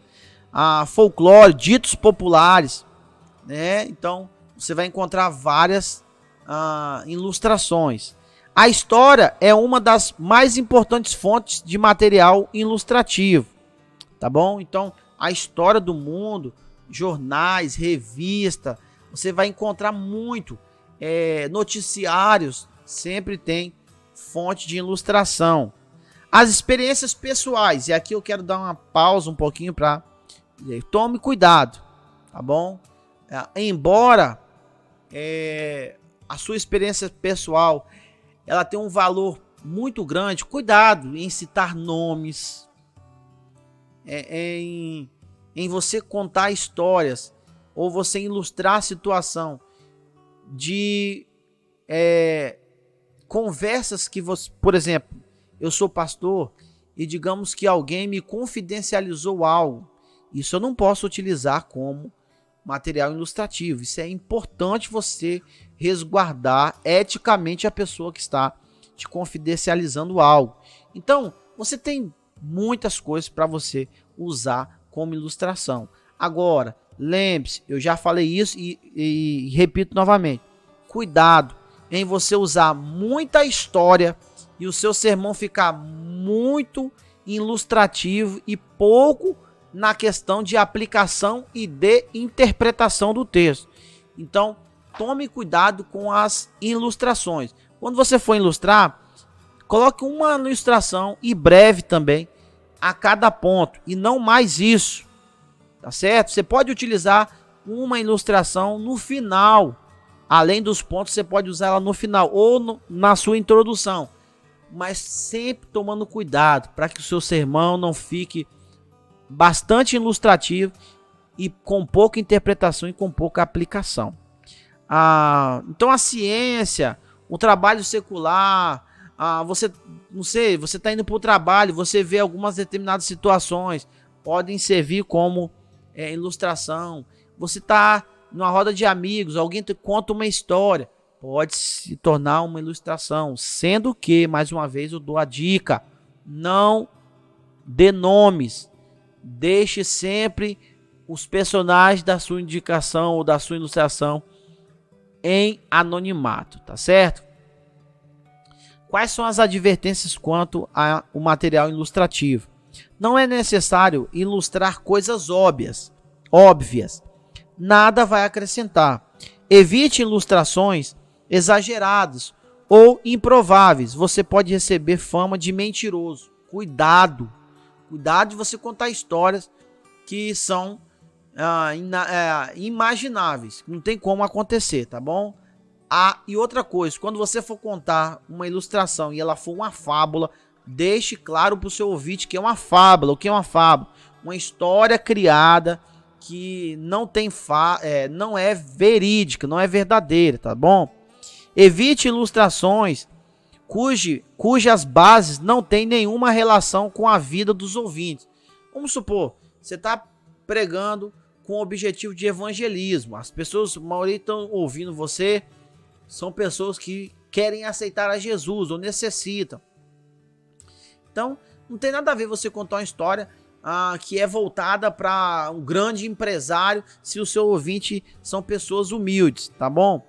folclore, ditos populares, né? Então você vai encontrar várias ilustrações. A história é uma das mais importantes fontes de material ilustrativo, tá bom? Então a história do mundo, jornais, revista, você vai encontrar muito, noticiários, sempre tem fonte de ilustração. As experiências pessoais, e aqui eu quero dar uma pausa um pouquinho para tome cuidado, tá bom? Embora a sua experiência pessoal ela tem um valor muito grande, cuidado em citar nomes, em você contar histórias ou você ilustrar a situação de conversas que você, por exemplo, eu sou pastor e digamos que alguém me confidencializou algo, isso eu não posso utilizar como material ilustrativo. Isso é importante você resguardar eticamente a pessoa que está te confidencializando algo. Então, você tem muitas coisas para você usar como ilustração. Agora, lembre-se, eu já falei isso e repito novamente. Cuidado em você usar muita história e o seu sermão ficar muito ilustrativo e pouco na questão de aplicação e de interpretação do texto. Então, tome cuidado com as ilustrações. Quando você for ilustrar, coloque uma ilustração e breve também a cada ponto e não mais isso, tá certo? Você pode utilizar uma ilustração no final, além dos pontos você pode usar ela no final ou na sua introdução, mas sempre tomando cuidado para que o seu sermão não fique bastante ilustrativo e com pouca interpretação e com pouca aplicação. Então a ciência, o trabalho secular, você está indo para o trabalho, você vê algumas determinadas situações, podem servir como ilustração. Você está numa roda de amigos, alguém te conta uma história, pode se tornar uma ilustração, sendo que, mais uma vez, eu dou a dica, não dê nomes. Deixe sempre os personagens da sua indicação ou da sua ilustração em anonimato, tá certo? Quais são as advertências quanto ao material ilustrativo? Não é necessário ilustrar coisas óbvias. Nada vai acrescentar. Evite ilustrações exageradas ou improváveis. Você pode receber fama de mentiroso. Cuidado de você contar histórias que são imagináveis, não tem como acontecer, tá bom? E outra coisa, quando você for contar uma ilustração e ela for uma fábula, deixe claro para o seu ouvinte que é uma fábula. O que é uma fábula? Uma história criada que não é verídica, não é verdadeira, tá bom? Evite ilustrações cujas bases não têm nenhuma relação com a vida dos ouvintes. Vamos supor, você está pregando com o objetivo de evangelismo. As pessoas, a maioria estão ouvindo você, são pessoas que querem aceitar a Jesus ou necessitam. Então, não tem nada a ver você contar uma história que é voltada para um grande empresário, se o seu ouvinte são pessoas humildes, tá bom?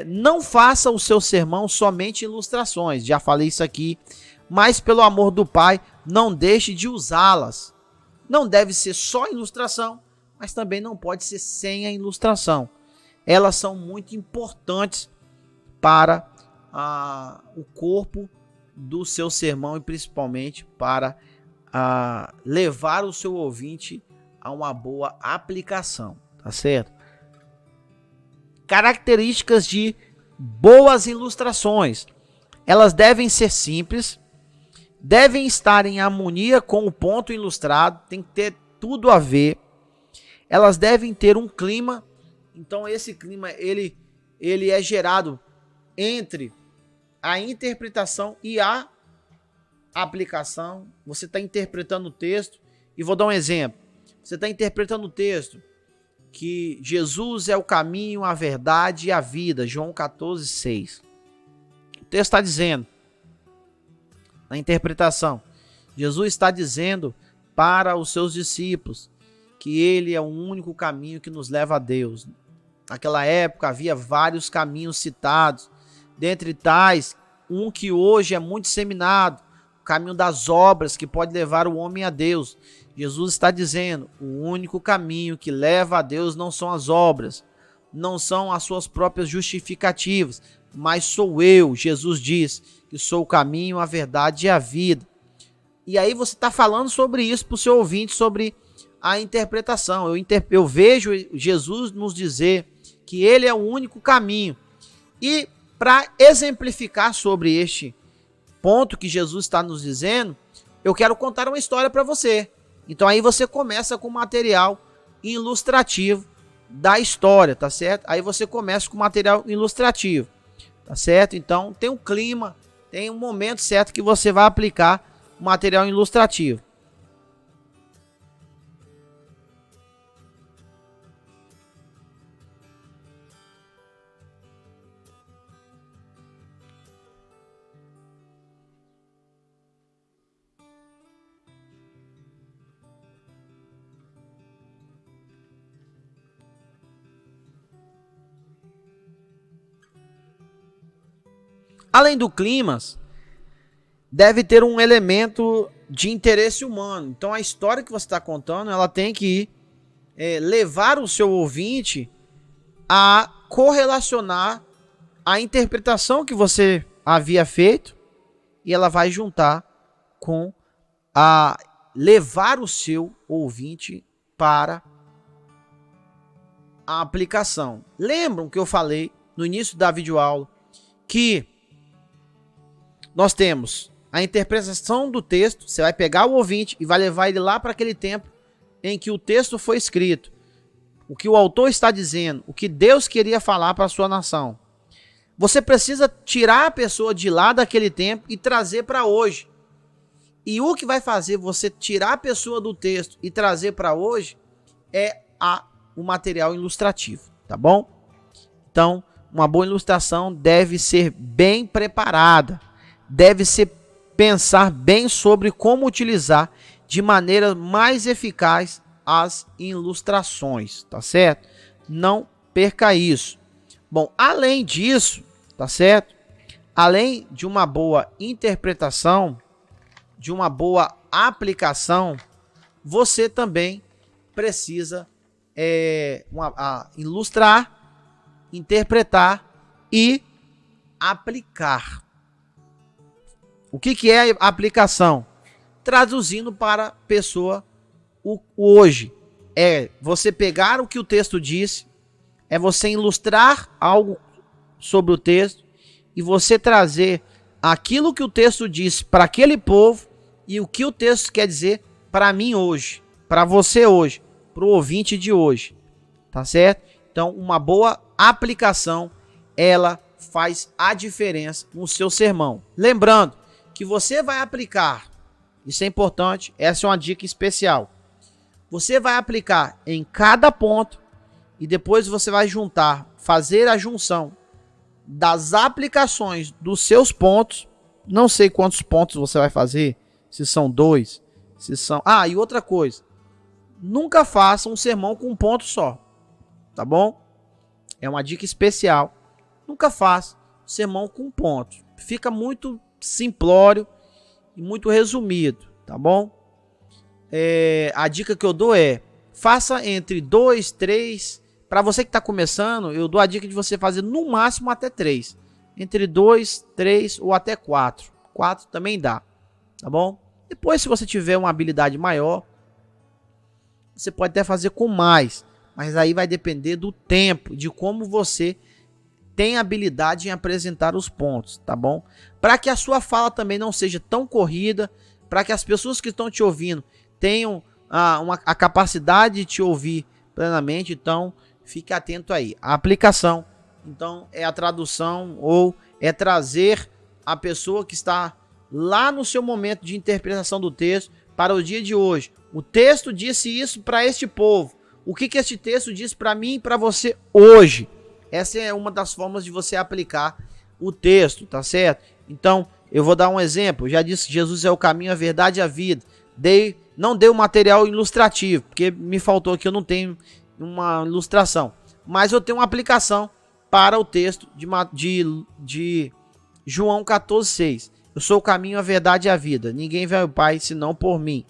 Não faça o seu sermão somente ilustrações, já falei isso aqui, mas pelo amor do Pai, não deixe de usá-las. Não deve ser só ilustração, mas também não pode ser sem a ilustração. Elas são muito importantes para o corpo do seu sermão e principalmente para levar o seu ouvinte a uma boa aplicação, tá certo? Características de boas ilustrações. Elas devem ser simples, devem estar em harmonia com o ponto ilustrado, tem que ter tudo a ver. Elas devem ter um clima, então esse clima ele é gerado entre a interpretação e a aplicação. Você está interpretando o texto, e vou dar um exemplo. Você está interpretando o texto que Jesus é o caminho, a verdade e a vida, João 14:6. O texto está dizendo, na interpretação, Jesus está dizendo para os seus discípulos que ele é o único caminho que nos leva a Deus. Naquela época havia vários caminhos citados, dentre tais, um que hoje é muito disseminado, o caminho das obras, que pode levar o homem a Deus. Jesus está dizendo, o único caminho que leva a Deus não são as obras, não são as suas próprias justificativas, mas sou eu. Jesus diz que sou o caminho, a verdade e a vida. E aí você está falando sobre isso para o seu ouvinte, sobre a interpretação. Eu vejo Jesus nos dizer que ele é o único caminho. E para exemplificar sobre este ponto que Jesus está nos dizendo, eu quero contar uma história para você. Então aí você começa com o material ilustrativo da história, tá certo? Aí você começa com o material ilustrativo, tá certo? Então tem um clima, tem um momento certo que você vai aplicar o material ilustrativo. Além do clímax, deve ter um elemento de interesse humano. Então a história que você está contando, ela tem que levar o seu ouvinte a correlacionar a interpretação que você havia feito, e ela vai juntar com a levar o seu ouvinte para a aplicação. Lembram que eu falei no início da videoaula que nós temos a interpretação do texto. Você vai pegar o ouvinte e vai levar ele lá para aquele tempo em que o texto foi escrito, o que o autor está dizendo, o que Deus queria falar para a sua nação. Você precisa tirar a pessoa de lá daquele tempo e trazer para hoje. E o que vai fazer você tirar a pessoa do texto e trazer para hoje é o material ilustrativo, tá bom? Então, uma boa ilustração deve ser bem preparada. Deve ser pensar bem sobre como utilizar de maneira mais eficaz as ilustrações, tá certo? Não perca isso. Bom, além disso, tá certo? Além de uma boa interpretação, de uma boa aplicação, você também precisa ilustrar, interpretar e aplicar. O que é a aplicação? Traduzindo para a pessoa o hoje. É você pegar o que o texto disse, é você ilustrar algo sobre o texto e você trazer aquilo que o texto disse para aquele povo e o que o texto quer dizer para mim hoje, para você hoje, para o ouvinte de hoje. Tá certo? Então, uma boa aplicação, ela faz a diferença no seu sermão. Lembrando que você vai aplicar, isso é importante, essa é uma dica especial. Você vai aplicar em cada ponto e depois você vai juntar, fazer a junção das aplicações dos seus pontos. Não sei quantos pontos você vai fazer, se são 2, Se são... Ah, e outra coisa. Nunca faça um sermão com um ponto só. Tá bom? É uma dica especial. Nunca faça sermão com um ponto. Fica muito simplório e muito resumido. Tá bom? A dica que eu dou é: faça entre 2, 3. Para você que está começando, eu dou a dica de você fazer no máximo até 3. Entre 2, 3 ou até 4. 4 também dá. Tá bom? Depois, se você tiver uma habilidade maior, você pode até fazer com mais. Mas aí vai depender do tempo, de como você tem habilidade em apresentar os pontos, tá bom? Para que a sua fala também não seja tão corrida, para que as pessoas que estão te ouvindo tenham a capacidade de te ouvir plenamente, então fique atento aí. A aplicação, então, é a tradução ou é trazer a pessoa que está lá no seu momento de interpretação do texto para o dia de hoje. O texto disse isso para este povo. O que este texto diz para mim e para você hoje? Essa é uma das formas de você aplicar o texto, tá certo? Então, eu vou dar um exemplo. Eu já disse que Jesus é o caminho, a verdade e a vida. Não dei o material ilustrativo, porque me faltou aqui, eu não tenho uma ilustração. Mas eu tenho uma aplicação para o texto de João 14,6. Eu sou o caminho, a verdade e a vida. Ninguém vê ao Pai senão por mim.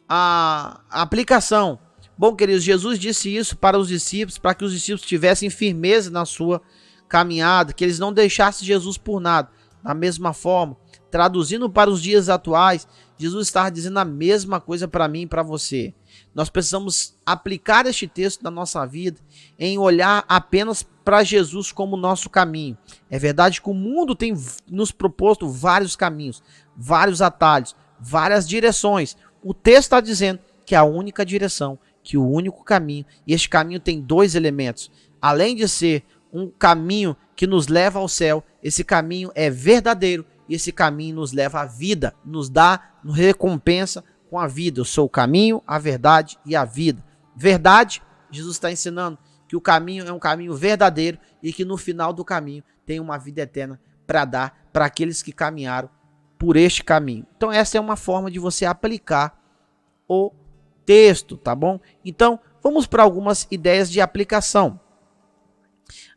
A aplicação. Bom, queridos, Jesus disse isso para os discípulos, para que os discípulos tivessem firmeza na sua caminhada, que eles não deixassem Jesus por nada. Da mesma forma, traduzindo para os dias atuais, Jesus está dizendo a mesma coisa para mim e para você. Nós precisamos aplicar este texto na nossa vida em olhar apenas para Jesus como nosso caminho. É verdade que o mundo tem nos proposto vários caminhos, vários atalhos, várias direções. O texto está dizendo que é a única direção, que o único caminho, e este caminho tem 2 elementos. Além de ser um caminho que nos leva ao céu, esse caminho é verdadeiro e esse caminho nos leva à vida, nos recompensa com a vida. Eu sou o caminho, a verdade e a vida. Verdade, Jesus está ensinando que o caminho é um caminho verdadeiro e que no final do caminho tem uma vida eterna para dar para aqueles que caminharam por este caminho. Então essa é uma forma de você aplicar o texto, tá bom? Então vamos para algumas ideias de aplicação.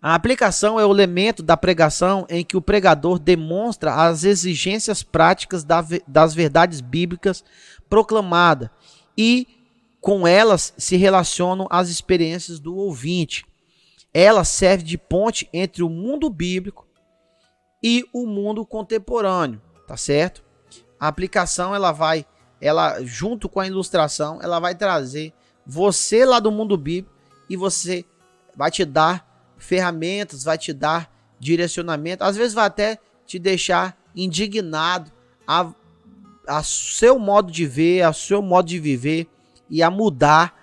A aplicação é o elemento da pregação em que o pregador demonstra as exigências práticas das verdades bíblicas proclamadas e com elas se relacionam as experiências do ouvinte. Ela serve de ponte entre o mundo bíblico e o mundo contemporâneo, tá certo? A aplicação ela junto com a ilustração, ela vai trazer você lá do mundo bíblico e você vai te dar ferramentas, vai te dar direcionamento, às vezes vai até te deixar indignado a seu modo de ver, a seu modo de viver e a mudar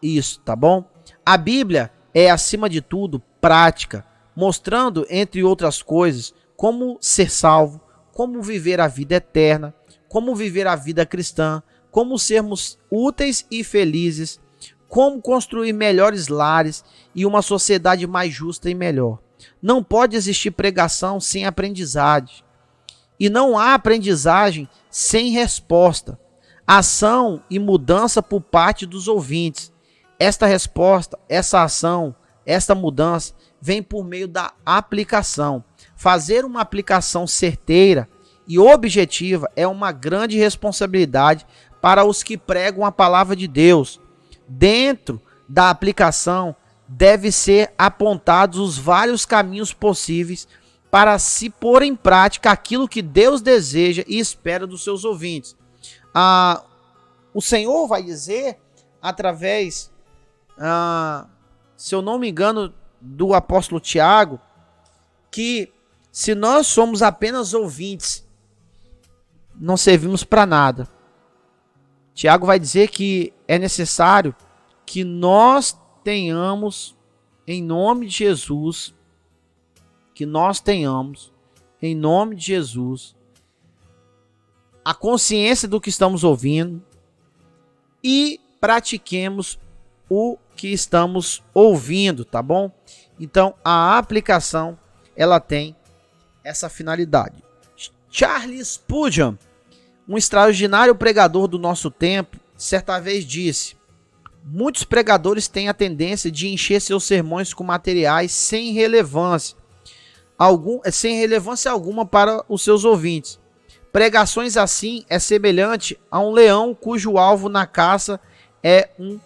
isso, tá bom? A Bíblia é, acima de tudo, prática, mostrando, entre outras coisas, como ser salvo, como viver a vida eterna, como viver a vida cristã, como sermos úteis e felizes, como construir melhores lares e uma sociedade mais justa e melhor. Não pode existir pregação sem aprendizagem. E não há aprendizagem sem resposta, ação e mudança por parte dos ouvintes. Esta resposta, essa ação, esta mudança vem por meio da aplicação. Fazer uma aplicação certeira e objetiva é uma grande responsabilidade para os que pregam a palavra de Deus. Dentro da aplicação deve ser apontados os vários caminhos possíveis para se pôr em prática aquilo que Deus deseja e espera dos seus ouvintes. O Senhor vai dizer através, se eu não me engano, do apóstolo Tiago, que se nós somos apenas ouvintes, não servimos para nada. Tiago vai dizer que é necessário que nós tenhamos, em nome de Jesus, a consciência do que estamos ouvindo e pratiquemos o que estamos ouvindo, tá bom? Então, a aplicação, ela tem essa finalidade. Charles Spurgeon, Um extraordinário pregador do nosso tempo, certa vez disse: muitos pregadores têm a tendência de encher seus sermões com materiais sem relevância alguma para os seus ouvintes. Pregações assim é semelhante a um leão cujo alvo na caça é um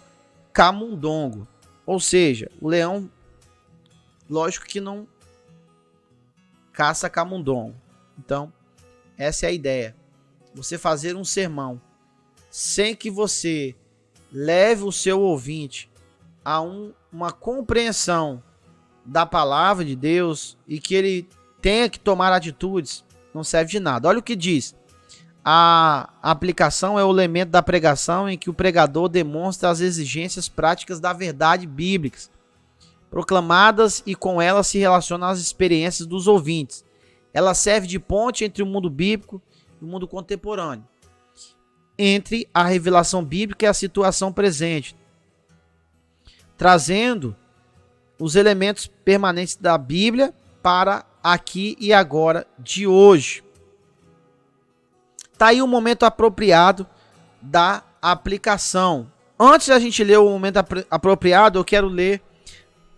camundongo. Ou seja, o leão, lógico que não caça camundongo. Então, essa é a ideia. Você fazer um sermão sem que você leve o seu ouvinte a uma compreensão da palavra de Deus e que ele tenha que tomar atitudes, não serve de nada. Olha o que diz. A aplicação é o elemento da pregação em que o pregador demonstra as exigências práticas da verdade bíblicas, proclamadas, e com elas se relacionam as experiências dos ouvintes. Ela serve de ponte entre o mundo bíblico e o mundo contemporâneo, entre a revelação bíblica e a situação presente, trazendo os elementos permanentes da Bíblia para aqui e agora de hoje. Está aí o momento apropriado da aplicação. Antes da gente ler o momento apropriado, eu quero ler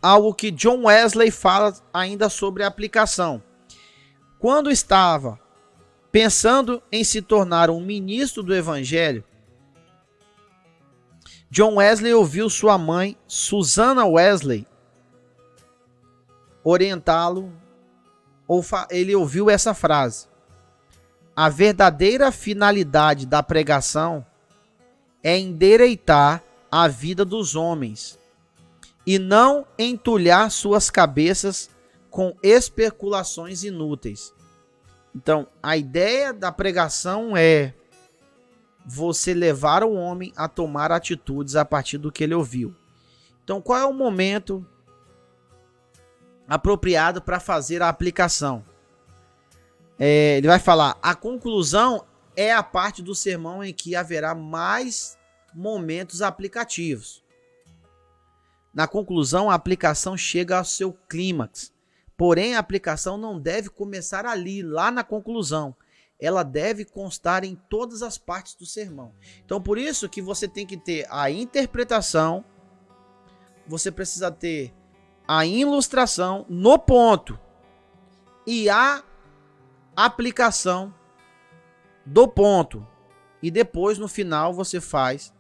algo que John Wesley fala ainda sobre a aplicação. Quando estava pensando em se tornar um ministro do Evangelho, John Wesley ouviu sua mãe, Susanna Wesley, orientá-lo. Ele ouviu essa frase: a verdadeira finalidade da pregação é endireitar a vida dos homens e não entulhar suas cabeças com especulações inúteis. Então, a ideia da pregação é você levar o homem a tomar atitudes a partir do que ele ouviu. Então, qual é o momento apropriado para fazer a aplicação? Ele vai falar: a conclusão é a parte do sermão em que haverá mais momentos aplicativos. Na conclusão, a aplicação chega ao seu clímax. Porém, a aplicação não deve começar ali, lá na conclusão. Ela deve constar em todas as partes do sermão. Então, por isso que você tem que ter a interpretação, você precisa ter a ilustração no ponto e a aplicação do ponto. E depois, no final, você faz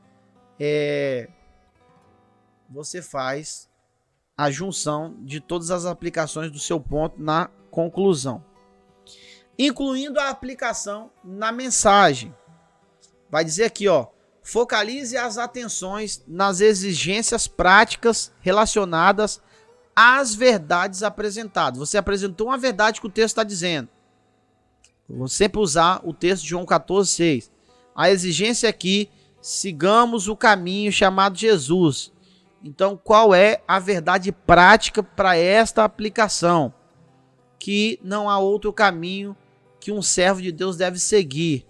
a junção de todas as aplicações do seu ponto na conclusão, incluindo a aplicação na mensagem. Vai dizer aqui, ó: focalize as atenções nas exigências práticas relacionadas às verdades apresentadas. Você apresentou uma verdade que o texto está dizendo. Vou sempre usar o texto de João 14,6. A exigência aqui: sigamos o caminho chamado Jesus. Então, qual é a verdade prática para esta aplicação? Que não há outro caminho que um servo de Deus deve seguir.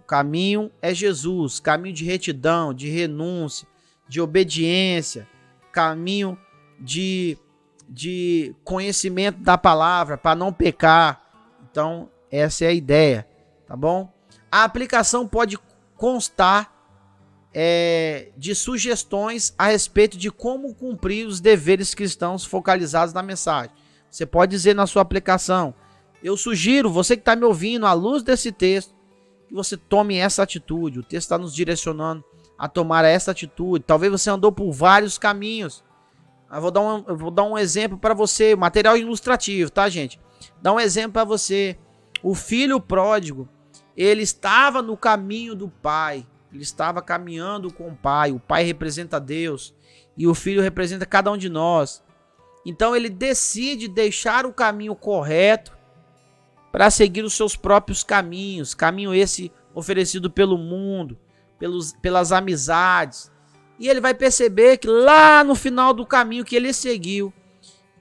O caminho é Jesus, caminho de retidão, de renúncia, de obediência, caminho de conhecimento da palavra para não pecar. Então, essa é a ideia, tá bom? A aplicação pode constar de sugestões a respeito de como cumprir os deveres cristãos focalizados na mensagem. Você pode dizer na sua aplicação: eu sugiro, você que está me ouvindo, à luz desse texto, que você tome essa atitude. O texto está nos direcionando a tomar essa atitude. Talvez você andou por vários caminhos. Eu vou dar um exemplo para você, material ilustrativo, tá, gente? Dá um exemplo para você. O filho pródigo, ele estava no caminho do pai. Ele estava caminhando com o pai. O pai representa Deus e o filho representa cada um de nós. Então ele decide deixar o caminho correto para seguir os seus próprios caminhos. Caminho esse oferecido pelo mundo, pelas amizades. E ele vai perceber que lá no final do caminho que ele seguiu,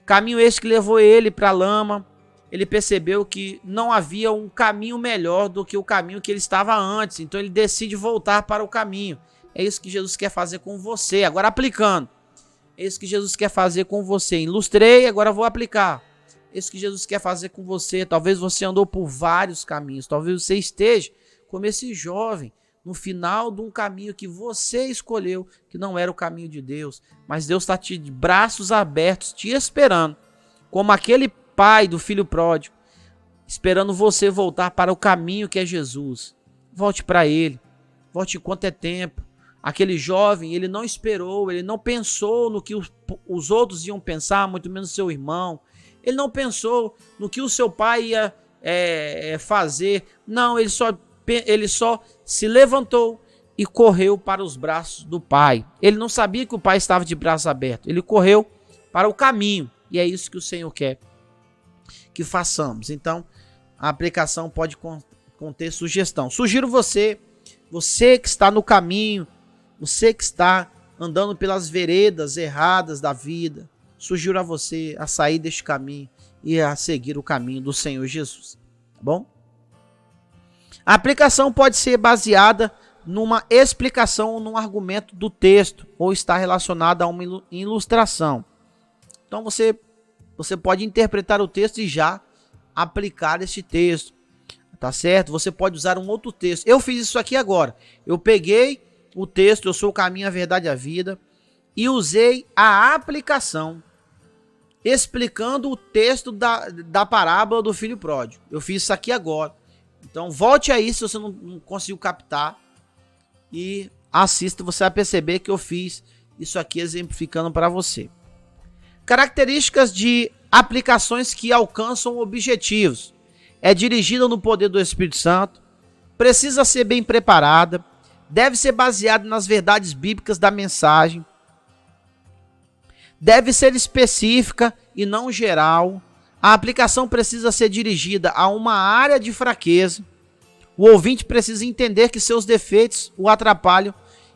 caminho esse que levou ele para a lama, ele percebeu que não havia um caminho melhor do que o caminho que ele estava antes. Então ele decide voltar para o caminho. É isso que Jesus quer fazer com você. Agora aplicando. É isso que Jesus quer fazer com você. Ilustrei, agora vou aplicar. É isso que Jesus quer fazer com você. Talvez você andou por vários caminhos. Talvez você esteja como esse jovem, no final de um caminho que você escolheu, que não era o caminho de Deus, mas Deus está de braços abertos, te esperando, como aquele pai do filho pródigo, esperando você voltar para o caminho que é Jesus. Volte para Ele, volte enquanto é tempo. Aquele jovem, ele não esperou, ele não pensou no que os outros iam pensar, muito menos seu irmão. Ele não pensou no que o seu pai ia fazer. Não, ele só se levantou e correu para os braços do pai. Ele não sabia que o pai estava de braços abertos. Ele correu para o caminho. E é isso que o Senhor quer que façamos. Então, a aplicação pode conter sugestão. Sugiro você que está no caminho, você que está andando pelas veredas erradas da vida, sugiro a você a sair deste caminho e a seguir o caminho do Senhor Jesus. Tá bom? A aplicação pode ser baseada numa explicação ou num argumento do texto, ou está relacionada a uma ilustração. Então você pode interpretar o texto e já aplicar este texto. Tá certo? Você pode usar um outro texto. Eu fiz isso aqui agora. Eu peguei o texto, eu sou o caminho, a verdade e a vida, e usei a aplicação explicando o texto da parábola do filho pródigo. Eu fiz isso aqui agora. Então volte aí se você não conseguiu captar e assista, você vai perceber que eu fiz isso aqui exemplificando para você. Características de aplicações que alcançam objetivos. É dirigida no poder do Espírito Santo, precisa ser bem preparada, deve ser baseada nas verdades bíblicas da mensagem, deve ser específica e não geral, a aplicação precisa ser dirigida a uma área de fraqueza, o ouvinte precisa entender que seus defeitos o atrapalham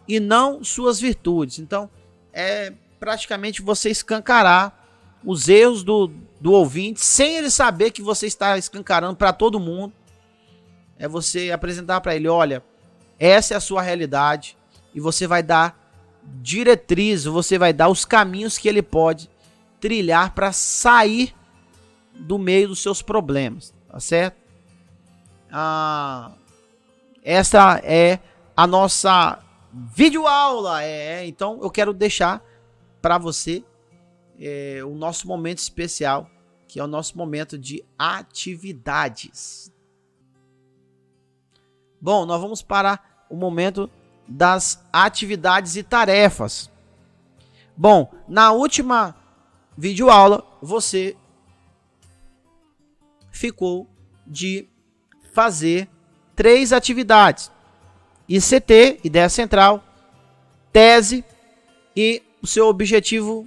e não suas virtudes. Então, é praticamente você escancarar os erros do ouvinte, sem ele saber que você está escancarando para todo mundo. É você apresentar para ele, olha, essa é a sua realidade, e você vai dar diretrizes, você vai dar os caminhos que ele pode trilhar para sair do meio dos seus problemas, tá certo? Essa é a nossa videoaula. Então eu quero deixar para você o nosso momento especial, que é o nosso momento de atividades. Bom, nós vamos para o momento das atividades e tarefas. Bom, na última videoaula você ficou de fazer 3 atividades: ICT, ideia central, tese e o seu objetivo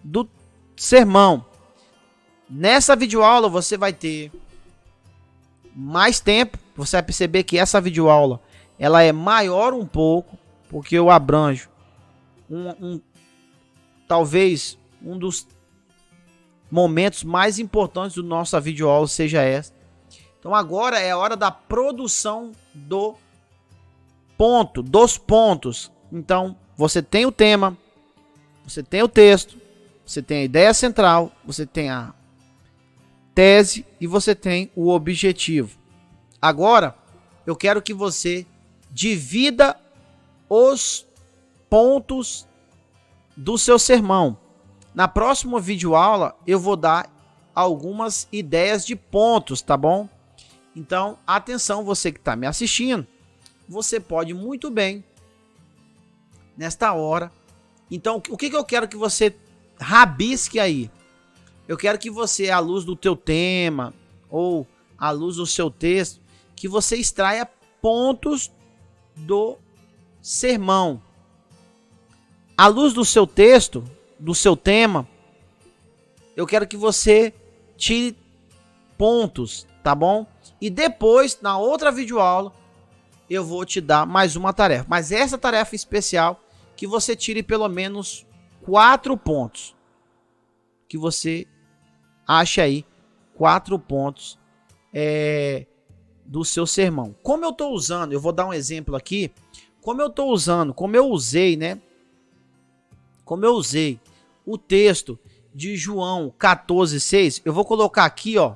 do sermão. Nessa videoaula você vai ter mais tempo. Você vai perceber que essa videoaula ela é maior um pouco, porque eu abranjo talvez um dos momentos mais importantes do nossa videoaula seja essa. Então agora é a hora da produção dos pontos. Então você tem o tema, você tem o texto, você tem a ideia central, você tem a tese e você tem o objetivo. Agora eu quero que você divida os pontos do seu sermão. Na próxima videoaula eu vou dar algumas ideias de pontos, tá bom? Então, atenção, você que está me assistindo, você pode muito bem, nesta hora. Então, o que eu quero que você rabisque aí? Eu quero que você, à luz do teu tema, ou à luz do seu texto, que você extraia pontos do sermão. À luz do seu texto, do seu tema, eu quero que você tire pontos, tá bom? E depois, na outra videoaula, eu vou te dar mais uma tarefa. Mas essa tarefa especial, que você tire pelo menos 4 pontos. Que você ache aí 4 pontos do seu sermão. Como eu estou usando, eu vou dar um exemplo aqui. Como eu usei, né? Como eu usei o texto de João 14:6, eu vou colocar aqui, ó.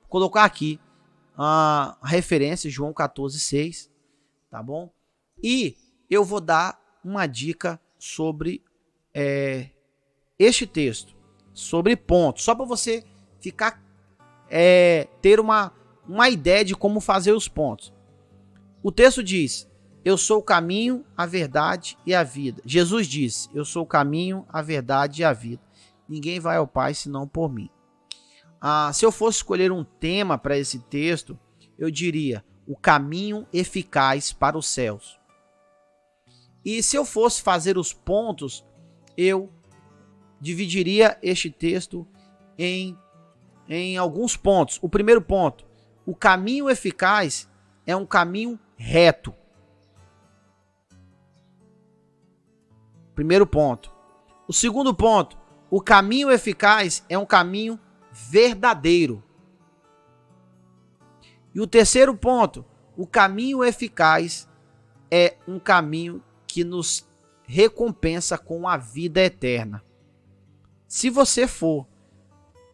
Colocar aqui a referência, João 14,6, tá bom? E eu vou dar uma dica sobre este texto, sobre pontos, só para você ficar ter uma ideia de como fazer os pontos. O texto diz: eu sou o caminho, a verdade e a vida. Jesus disse: eu sou o caminho, a verdade e a vida. Ninguém vai ao Pai senão por mim. Se eu fosse escolher um tema para esse texto, eu diria: o caminho eficaz para os céus. E se eu fosse fazer os pontos, eu dividiria este texto em alguns pontos. O primeiro ponto: o caminho eficaz é um caminho reto. Primeiro ponto. O segundo ponto: o caminho eficaz é um caminho verdadeiro. E o terceiro ponto: o caminho eficaz é um caminho que nos recompensa com a vida eterna. Se você for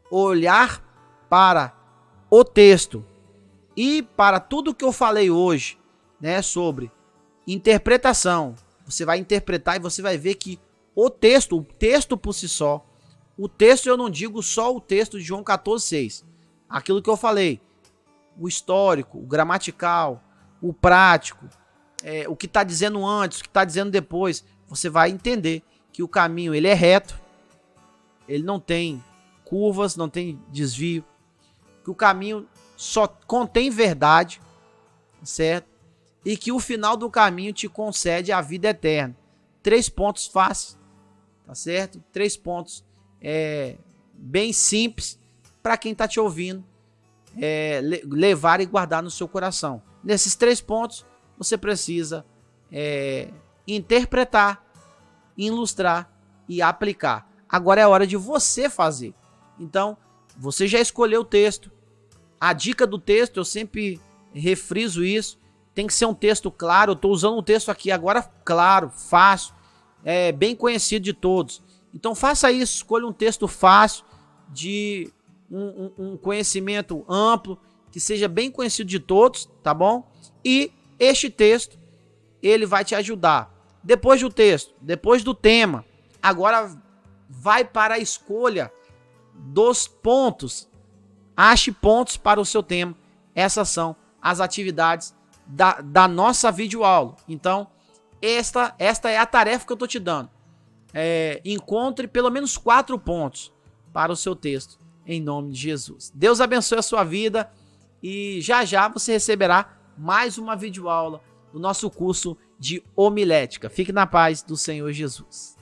olhar para o texto e para tudo que eu falei hoje, né, sobre interpretação, você vai interpretar e você vai ver que o texto por si só, o texto, eu não digo só o texto de João 14,6, aquilo que eu falei, o histórico, o gramatical, o prático, o que está dizendo antes, o que está dizendo depois, você vai entender que o caminho ele é reto, ele não tem curvas, não tem desvio, que o caminho só contém verdade, certo? E que o final do caminho te concede a vida eterna. 3 pontos fáceis, tá certo? 3 pontos bem simples para quem está te ouvindo levar e guardar no seu coração. Nesses 3 pontos, você precisa interpretar, ilustrar e aplicar. Agora é a hora de você fazer. Então, você já escolheu o texto. A dica do texto, eu sempre refriso isso, tem que ser um texto claro. Eu estou usando um texto aqui agora claro, fácil, bem conhecido de todos. Então faça isso, escolha um texto fácil, de um conhecimento amplo, que seja bem conhecido de todos, tá bom? E este texto, ele vai te ajudar. Depois do texto, depois do tema, agora vai para a escolha dos pontos. Ache pontos para o seu tema. Essas são as atividades da nossa videoaula. Então, esta é a tarefa que eu estou te dando. Encontre pelo menos 4 pontos para o seu texto, em nome de Jesus. Deus abençoe a sua vida e já já você receberá mais uma videoaula do nosso curso de homilética. Fique na paz do Senhor Jesus.